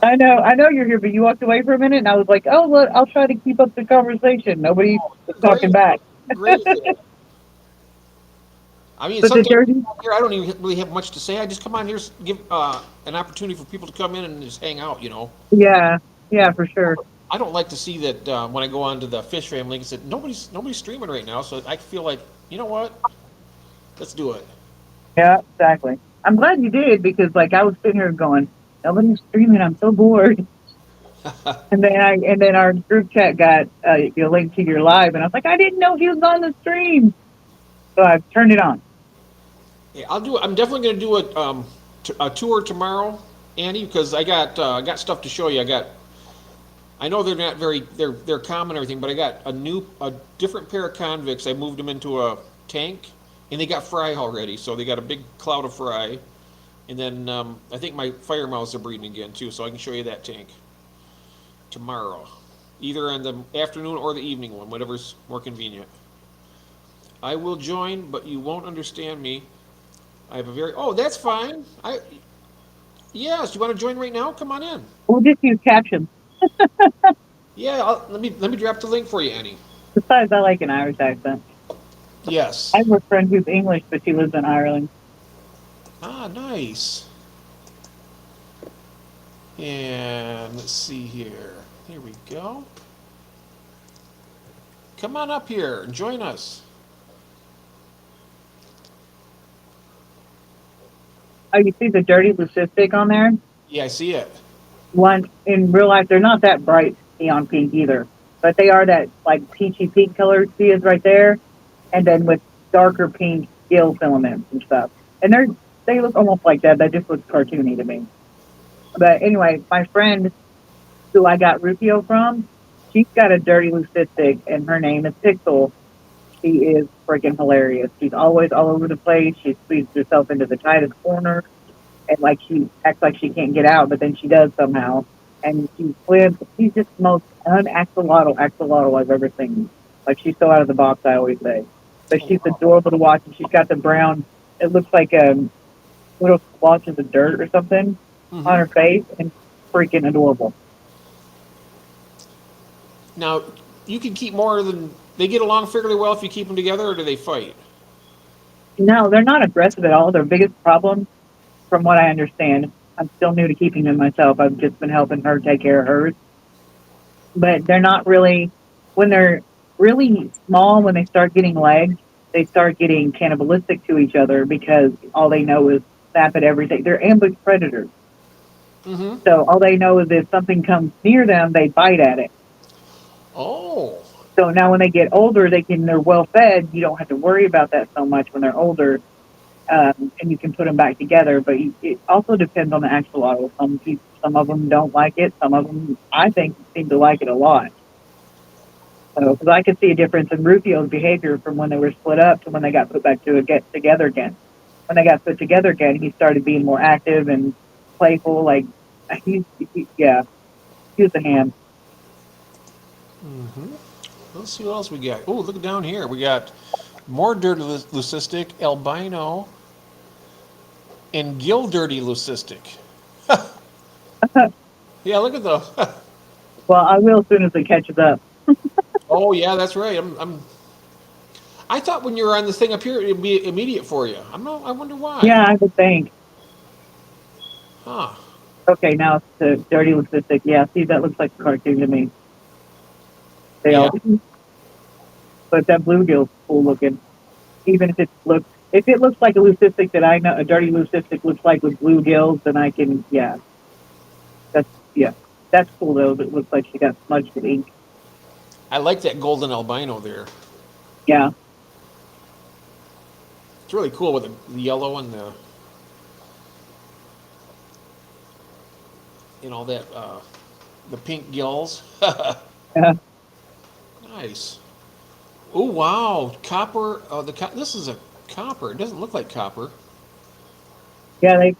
I know you're here, but you walked away for a minute, and I was like, "Oh, look, I'll try to keep up the conversation." Nobody was talking Great. back. Great. I mean, But the sometimes dirty, here I don't even really have much to say. I just come on here, give an opportunity for people to come in and just hang out. yeah, yeah, for sure. I don't like to see that when I go on to the Fish Family. I said nobody's streaming right now, so I feel like what? Let's do it. Yeah, exactly. I'm glad you did because, like, I was sitting here going, "Nobody's streaming. I'm so bored." And then our group chat got your link to your live, and I was like, "I didn't know he was on the stream," so I turned it on. Yeah, I'll do. I'm definitely going to do a tour tomorrow, Andy, because I got stuff to show you. I know they're not very they're common and everything, but I got a different pair of convicts. I moved them into a tank, and they got fry already, so they got a big cloud of fry. And then I think my fire mouths are breeding again too, so I can show you that tank tomorrow, either in the afternoon or the evening one, whatever's more convenient. I will join, but you won't understand me. I have a very that's fine. Yes, you want to join right now? Come on in. We'll just use captions. Yeah, let me drop the link for you, Annie. Besides, I like an Irish accent. I Yes. have a friend who's English, but she lives in Ireland. Ah, nice. And let's see here. Here we go. Come on up here and join us. Oh, you see the dirty leucistic on there? Yeah, I see it. One in real life, they're not that bright neon pink either, but they are that like peachy pink color. See is right there, and then with darker pink gill filaments and stuff. And they look almost like that. That just looks cartoony to me. But anyway, my friend who I got Rufio from, she's got a dirty leucistic, and her name is Pixel. She is freaking hilarious. She's always all over the place. She squeezes herself into the tightest corner, and like she acts like she can't get out, but then she does somehow. And she flips. She's just the most axolotl I've ever seen. Like she's so out of the box, I always say. But Oh, she's wow. adorable to watch, and she's got the brown. It looks like little splotches of dirt or something on Hmm. her face, and freaking adorable. Now, you can keep more than they get along fairly well if you keep them together, or do they fight? No, they're not aggressive at all. Their biggest problem, from what I understand, I'm still new to keeping them myself. I've just been helping her take care of hers, but they're not really when they're really small, when they start getting legs, they start getting cannibalistic to each other because all they know is snap at everything. They're ambush predators. Mm-hmm. So all they know is if something comes near them, they bite at it. Oh. So now when they get older, they're well fed. You don't have to worry about that so much when they're older, and you can put them back together. But it also depends on the axolotl. Some of them don't like it. Some of them, I think, seem to like it a lot. So, because I could see a difference in Rufio's behavior from when they were split up to when they got put back to get together again. When they got put together again, he started being more active and playful. Like yeah, he was a ham. Mm-hmm. Let's see what else we got. Oh, look down here. We got more dirty leucistic, albino, and gill dirty leucistic. Yeah, look at those. Well, I will as soon as it catches up. Oh yeah, that's right. I thought when you were on the thing up here, it'd be immediate for you. I wonder why. Yeah, I would think. Huh. Okay, now it's the dirty leucistic. Yeah, see, that looks like a cartoon to me. They Yeah. all, but that bluegill's cool looking. Even if it looks like a leucistic that I know, a dirty leucistic looks like with bluegills, then I can, that's yeah, that's cool though. It looks like she got smudged with ink. I like that golden albino there. Yeah, It's really cool with the yellow and the pink gills. yeah, Nice. Oh wow, copper. This is a copper. It doesn't look like copper. yeah.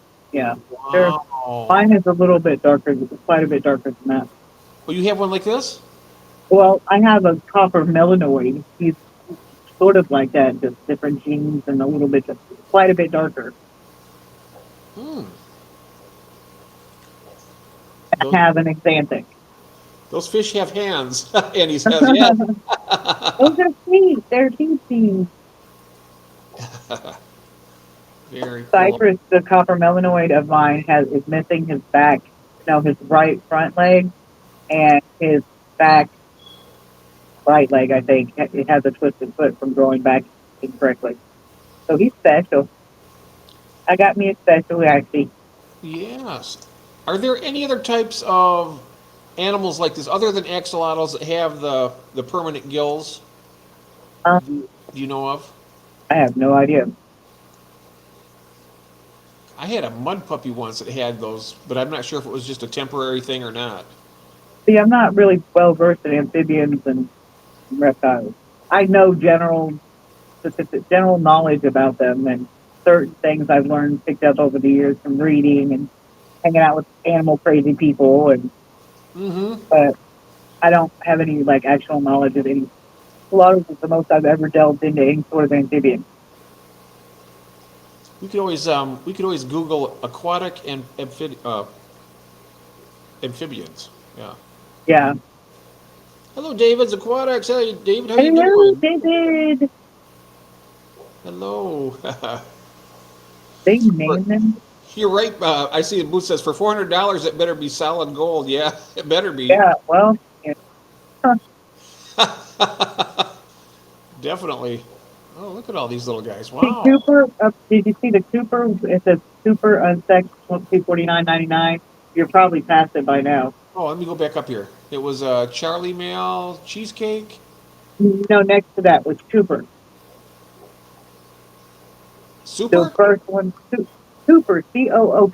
They're, Wow. mine is a little bit darker, quite a bit darker than that. Oh, you have one like this? Well, I have a copper melanoid. He's sort of like that, just different genes and a little bit, quite a bit darker. Hmm. I have an Xanthic. Those fish have hands, and he says, "Yeah." Those are sweet. They're teensy. Very cool. Cypress, the copper melanoid of mine, is missing his back, his right front leg, and his back right leg. I think it has a twisted foot from growing back incorrectly. So he's special. I got me a special actually. Yes. Are there any other types of animals like this other than axolotls that have the permanent gills? Um, Do you know of? I have no idea. I had a mud puppy once that had those, but I'm not sure if it was just a temporary thing or not. See, I'm not really well versed in amphibians and reptiles. I know general knowledge about them and certain things I've learned, picked up over the years from reading and hanging out with animal crazy people, and Mm-hmm. but I don't have any like actual knowledge of any. Axolotls is the most I've ever delved into any sort of amphibian. We could always Google aquatic and amphibians. Yeah. Yeah. Hello, David's Aquatics. Hey, David, how you Hello, doing? David. Hello. They name them. You're right. I see the booth says for $400, it better be solid gold. Yeah, it better be. Yeah. Well, yeah. Definitely. Oh, look at all these little guys. See, Wow. Cooper. Did you see the Cooper? It says Cooper unsexed $249.99. You're probably past it by now. Oh, let me go back up here. It was Charlie Mail cheesecake. No, next to that was Cooper. The Super? first one, Cooper, Cooper. Oh,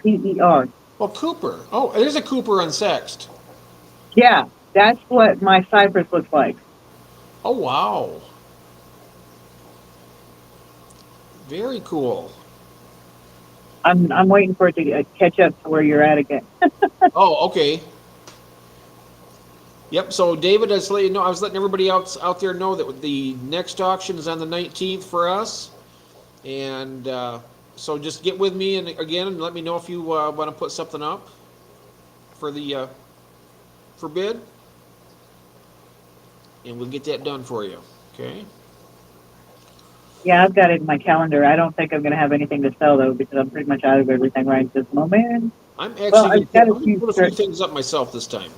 Cooper. Oh, there's a Cooper unsexed. Yeah, that's what my Cypress looks like. Oh, wow. Very cool. I'm waiting for it to catch up to where you're at again. Oh, okay. Yep. So, David, I was letting everybody else out there know that the next auction is on the 19th for us, and so just get with me and let me know if you want to put something up for the for bid, and we'll get that done for you. Okay. Yeah, I've got it in my calendar. I don't think I'm going to have anything to sell though because I'm pretty much out of everything right at this moment. I'm actually Well, I've got a going few to put a few things up myself this time.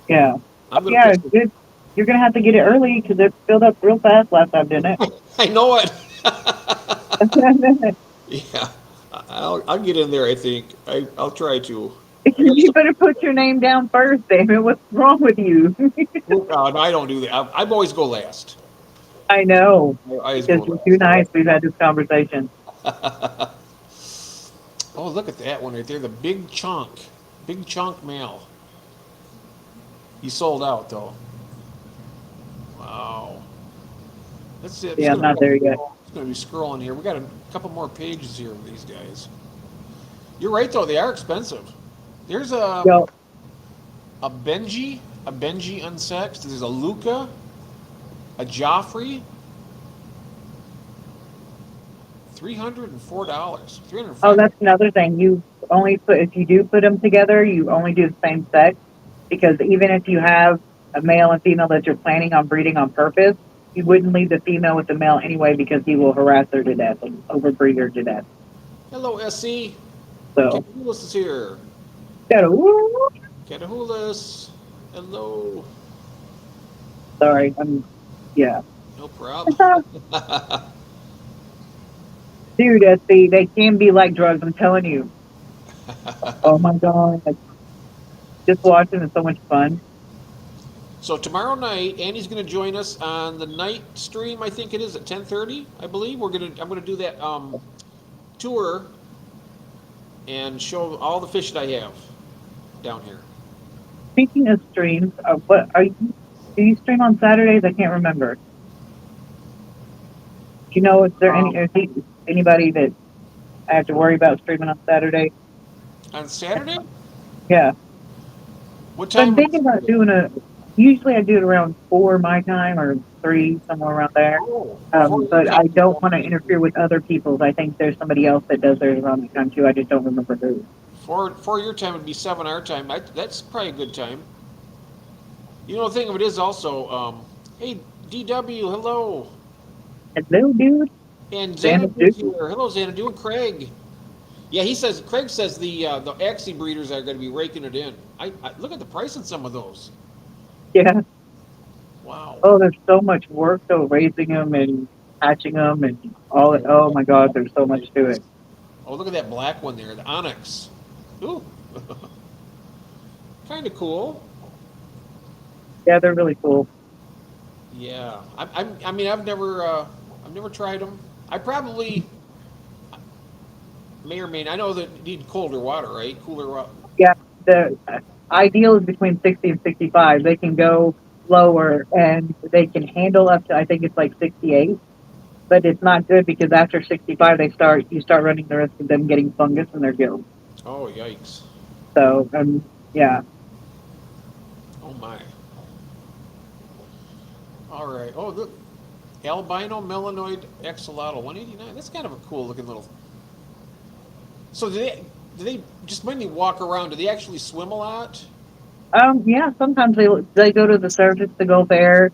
Yeah. I'm going Yeah, to put good. You're gonna have to get it early because it filled up real fast last time, didn't I know it. it? Yeah, I'll get in there. I think I'll try to. I got You better put your name down first, David. What's wrong with you? no, I don't do that. I always go last. I know I always because go you're too last. nice. We've had this conversation. Oh, look at that one right there. The big chunk mail. He sold out though. Wow. That's it. Yeah, I'm not there yet. Just gonna be scrolling here. We got a couple more pages here of these guys. You're right though. They are expensive. There's Yo, a Benji unsexed. There's a Luca, a Joffrey. $304. oh, 305. that's another thing. You only put if you do put them together, you only do the same sex because even if you have a male and female that you're planning on breeding on purpose, you wouldn't leave the female with the male anyway because he will harass her to death and overbreed her to death. Hello, SC. So, Catahulis is here. gotta, woo, Catahulis. Hello. sorry, yeah. No problem. Dude, they can be like drugs. I'm telling you. Oh my god, just watching is so much fun. So tomorrow night, Andy's going to join us on the night stream. I think it is at 10:30. I believe I'm gonna do that tour and show all the fish that I have down here. Speaking of streams, what are you? Do you stream on Saturdays? I can't remember. Do you know? Is there anybody that I have to worry about streaming on Saturday? On Saturday? Yeah, What so I'm time? thinking about doing Usually I do it around 4 my time or 3 somewhere around there. Oh, But I don't want to interfere with other people's. I think there's somebody else that does theirs around the time too. I just don't remember who. for your time would be 7 our time. That's probably a good time. You know, the thing of it is also, hey DW, hello, Hello, dude. and Xanadu? Xanadu's here. Hello, Xanadu and Craig. Yeah, Craig says the Axie breeders are going to be raking it in. I look at the price on some of those. Yeah. Wow. Oh, there's so much work though, raising them and hatching them and all. Oh my God, there's so much to it. Oh, look at that black one there, the onyx. Ooh, kind of cool. Yeah, they're really cool. Yeah, I mean, I've never tried them. I probably may or may not. I know that you need colder water, right? Cooler water. Yeah, the ideal is between 60 and 65. They can go lower and they can handle up to, I think it's like 68. But it's not good because after 65, you start running the risk of them getting fungus in their gills. Oh, yikes. So, yeah. Oh, my. All right. Oh, look. Albino melanoid axolotl 189. That's kind of a cool looking little. So do they just mainly walk around? Do they actually swim a lot? Yeah, sometimes they go to the surface to go there,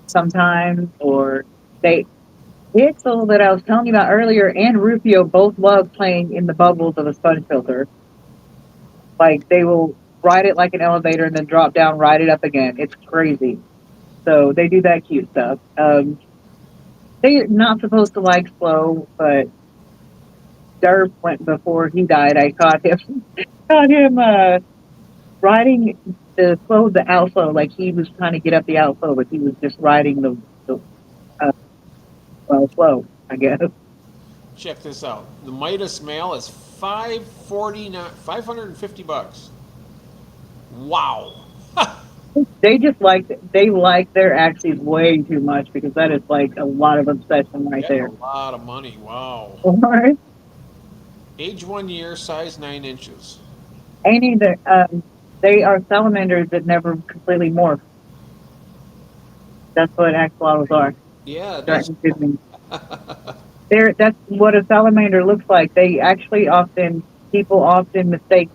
sometimes, or Pixel that I was telling you about earlier and Rufio both love playing in the bubbles of a sponge filter. Like they will ride it like an elevator and then drop down, ride it up again. It's crazy. So they do that cute stuff. They're not supposed to like slow, but Derp went before he died. I caught him, riding the outflow, like he was trying to get up the outflow, but he was just riding the flow, I guess. Check this out. The Midas male is $550. Wow. They like their Axies way too much because that is like a lot of obsession right there. A lot of money. Wow. Or Age 1 year, size 9 inches. any that they are salamanders that never completely morph. That's what axolotls are. Yeah. That's what a salamander looks like. People often mistake.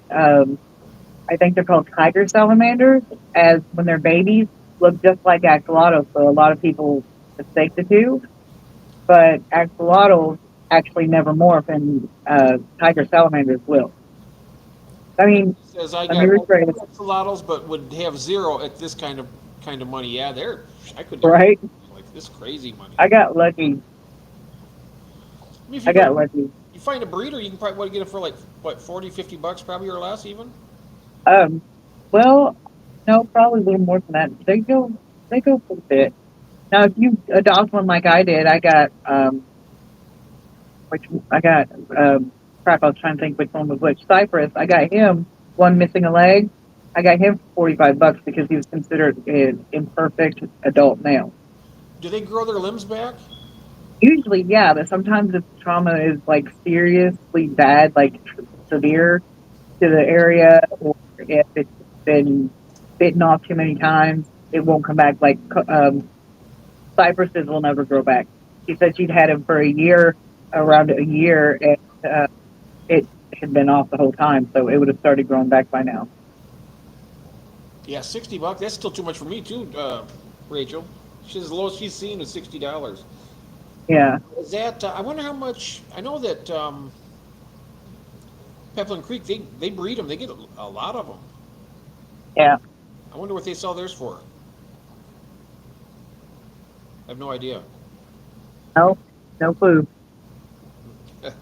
I think they're called tiger salamanders, as when they're babies, look just like axolotls. So a lot of people mistake the two. But axolotls actually never morph, and tiger salamanders will. I mean, Says I let me rephrase. got axolotls, but would have 0 at this kind of kind of money, yeah, I could right? like this crazy money. I got lucky. I mean, if I you got go, lucky. you find a breeder, you can probably get it for like what 40, $50 probably or less even. Um, well, no, probably a little more than that. They go for a bit. Now, if you adopt one like I did, which I got, crap, I was trying to think which one was which. Cypress, I got him, one missing a leg. I got him for $45 because he was considered an imperfect adult male. Do they grow their limbs back? Usually, yeah, but sometimes if trauma is like seriously bad, like severe to the area, or if it's been bitten off too many times, it won't come back. Like cypresses will never grow back. She said she'd had him for a year, around a year, and it had been off the whole time, so it would have started growing back by now. Yeah, $60. That's still too much for me too, Rachel. She's as low as she's seen is $60. Yeah, Is that? I wonder how much. I know that Pepin Creek they breed them. They get a lot of them. yeah. I wonder what they sell theirs for. I have no idea. No, no clue.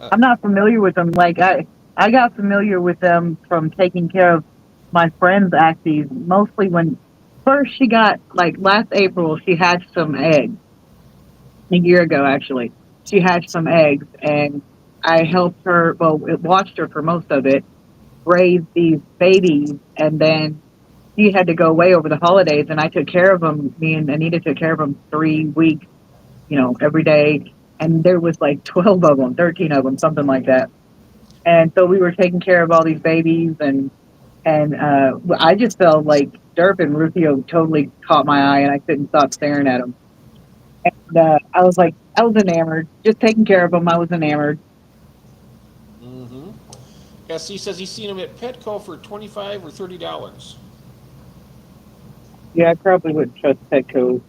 I'm not familiar with them. Like I got familiar with them from taking care of my friend's Acties, mostly when first she got like last April she hatched some eggs. A year ago actually. She hatched some eggs and I helped her watched her for most of it, raise these babies and then he had to go away over the holidays and I took care of them. Me and Anita took care of them 3 weeks, every day. And there was like 12 of them, 13 of them, something like that. And so we were taking care of all these babies and I just felt like Derp and Rufio totally caught my eye and I couldn't stop staring at them. And I was enamored, just taking care of them. I was enamored. Mm-hmm. Yes, he says he's seen them at Petco for $25 or $30. Yeah, I probably wouldn't trust Petco,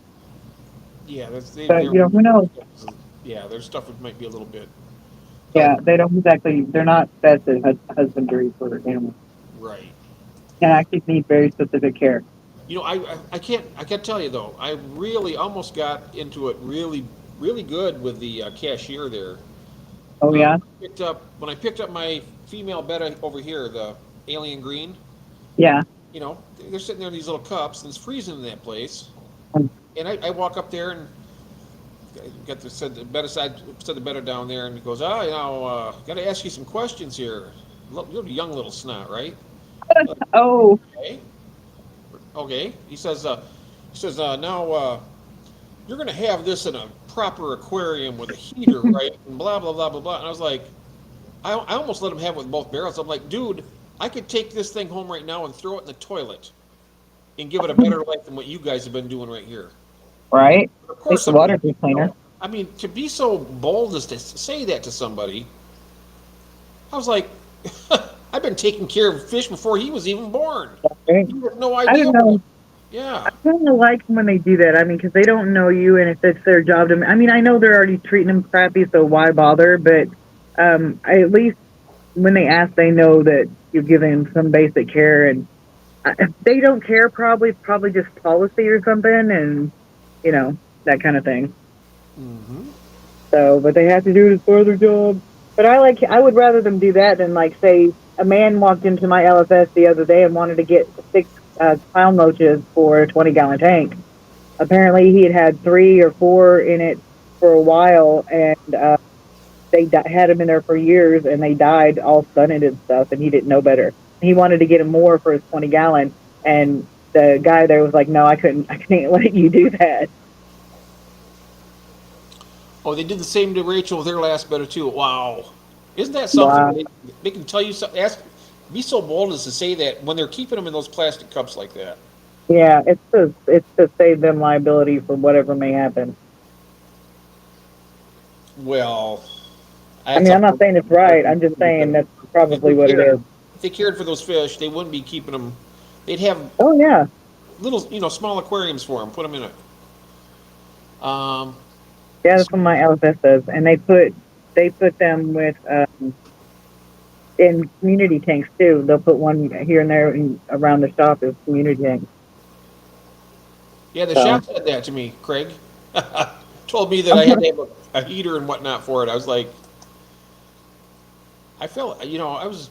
Yeah, but who knows? yeah, their stuff might be a little bit Yeah, they don't exactly. They're not best at husbandry for animals, right. and actually need very specific care. I can't tell you though. I really almost got into it really good with the cashier there. Oh yeah, When I picked up my female betta over here, the alien green. yeah. They're sitting there in these little cups, and it's freezing in that place. Um, And I walk up there and set the betta down there, and he goes, got to ask you some questions here. You're a young little snot, right? Oh, Okay. Okay. He says, now you're going to have this in a proper aquarium with a heater, right? And blah, blah, blah, blah, blah. And I was like, I almost let him have it with both barrels. I'm like, dude, I could take this thing home right now and throw it in the toilet and give it a better life than what you guys have been doing right here. right. Of Makes course, the water be cleaner. I mean, to be so bold as to say that to somebody, I was like, I've been taking care of fish before he was even born. Right. You have no I idea. don't know. Yeah. I kind of like when they do that. I mean, because they don't know you, and if it's their job to. I mean, I know they're already treating them crappy, so why bother? But at least when they ask, they know that you're giving them some basic care, and if they don't care, probably just policy or something, and that kind of thing. Mm-hmm. So, but they have to do it as part of their job. But I would rather them do that than like say a man walked into my LFS the other day and wanted to get 6 clown loaches for a 20-gallon tank. Apparently, he had 3 or 4 in it for a while, and they had him in there for years, and they died all stunted and stuff, and he didn't know better. He wanted to get him more for his 20-gallon, and the guy there was like, "No, I can't let you do that." Oh, they did the same to Rachel with her last better too. Wow. Isn't that something? Wow. They can tell you something. Be so bold as to say that when they're keeping them in those plastic cups like that. Yeah, it's to save them liability for whatever may happen. Well, I mean, I'm not saying it's right. I'm just saying that's probably what it is. If they cared for those fish, they wouldn't be keeping them. They'd have Oh yeah, little, small aquariums for them. Put them in it. yeah. That's what my LFS says, and they put them with in community tanks too. They'll put one here and there around the shop as community tanks. Yeah, the So. shop said that to me, Craig. Told me that I had to have a heater and whatnot for it. I was like, I felt, I was.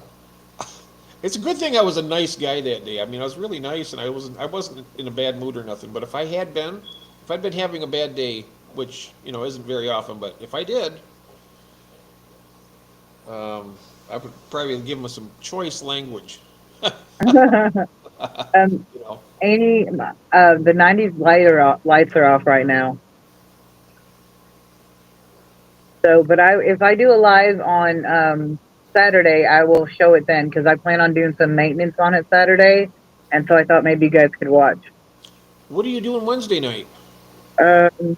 It's a good thing I was a nice guy that day. I mean, I was really nice, and I wasn't in a bad mood or nothing. But if I'd been having a bad day, which isn't very often, but if I did, I would probably give them some choice language. um, You know. Amy, the '90s lights are off right now. So, but if I do a live on Saturday, I will show it then because I plan on doing some maintenance on it Saturday, and so I thought maybe you guys could watch. What are you doing Wednesday night? Um,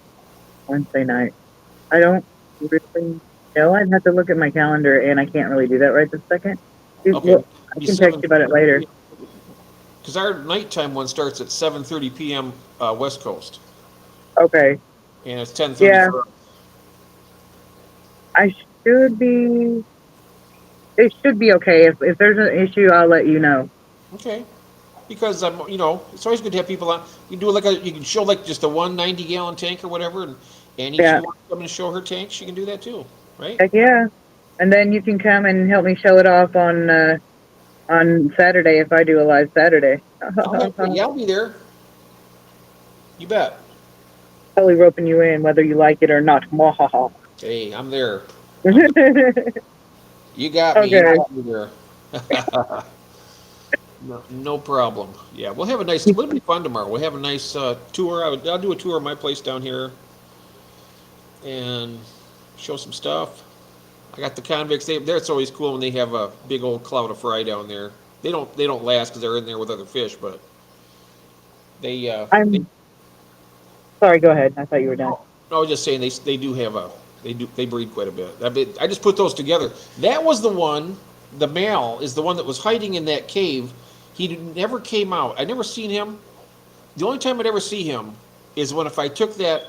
Wednesday night. I don't really know. I'd have to look at my calendar, and I can't really do that right this second. Okay, I be can text you about it later. Because our nighttime one starts at 7:30 p.m. West Coast, Okay. and it's 10:30 Yeah, for us. I should be. It should be okay. If there's an issue, I'll let you know. Okay. Because it's always good to have people on. You can do you can show like just a 190-gallon tank or whatever, and Annie, if she Yeah. wants to come and show her tank, she can do that too, right? Heck yeah. And then you can come and help me show it off on Saturday if I do a live Saturday. Yeah, I'll be there. You bet. Totally roping you in, whether you like it or not. Mwahaha. Hey, I'm there. Okay. You got me. You got me there. No problem. Yeah, It'll be fun tomorrow. We'll have a nice tour. I'll do a tour of my place down here and show some stuff. I got the convicts. It's always cool when they have a big old cloud of fry down there. They don't last because they're in there with other fish, but they I'm sorry. Go ahead. I thought you were done. no, I was just saying they breed quite a bit. I just put those together. That was the one. The male is the one that was hiding in that cave. He never came out. I never seen him. The only time I'd ever see him is if I took that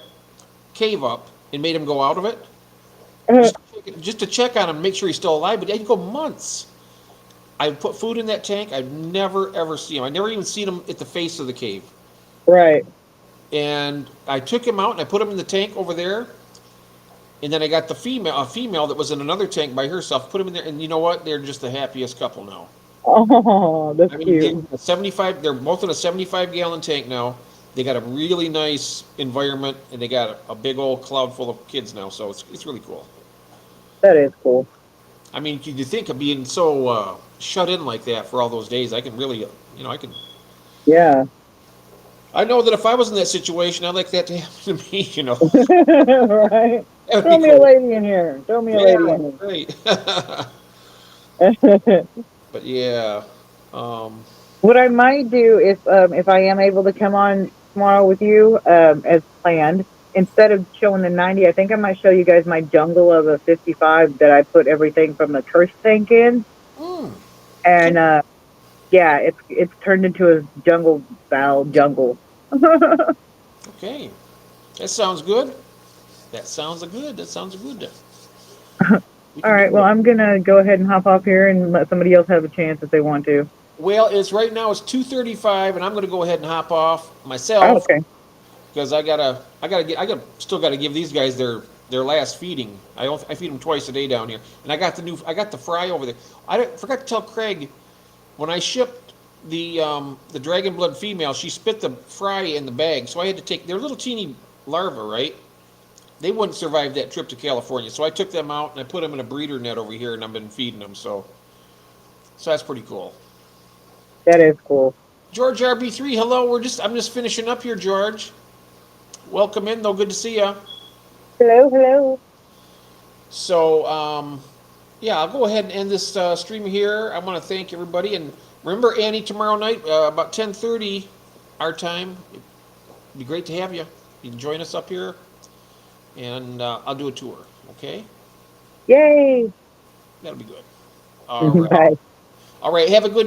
cave up and made him go out of it, just to check on him, make sure he's still alive. But I'd go months. I put food in that tank. I'd never ever see him. I never even seen him at the face of the cave. Right. And I took him out and I put him in the tank over there. And then I got a female that was in another tank by herself. Put him in there, and you know what? They're just the happiest couple now. Oh, that's I mean, cute. 75. They're both in a 75-gallon tank now. They got a really nice environment, and they got a big old cloud full of kids now. So it's really cool. That is cool. I mean, you think of being so shut in like that for all those days? I can really, I can. Yeah. I know that if I was in that situation, I'd like that to happen to me. Right. That would Throw be me a cool. lady in here. Throw me a lady in Right. here. But yeah. Um, What I might do if I am able to come on tomorrow with you as planned, instead of showing the 90, I think I might show you guys my jungle of a 55 that I put everything from the curse tank in, mm, and yeah, it's turned into a jungle style jungle. okay. That sounds good. That sounds good. That sounds good. We All can right, do well, it. I'm gonna go ahead and hop off here and let somebody else have a chance if they want to. Well, it's right now. It's 2:35, and I'm going to go ahead and hop off Oh, myself okay. because still got to give these guys their last feeding. I feed them twice a day down here, and I got the fry over there. Forgot to tell Craig when I shipped the dragon blood female, she spit the fry in the bag, so I had to take their little teeny larvae, right? They wouldn't survive that trip to California, so I took them out and I put them in a breeder net over here, and I've been feeding them. So that's pretty cool. That is cool. George RB3, hello. I'm just finishing up here, George. Welcome in, though. Good to see you. Hello, hello. So, yeah, I'll go ahead and end this stream here. I want to thank everybody, and remember Annie tomorrow night about 10:30 our time. It'd be great to have you. You can join us up here, and I'll do a tour. Okay, Yay. that'll be good. All right. Bye. All right. Have a good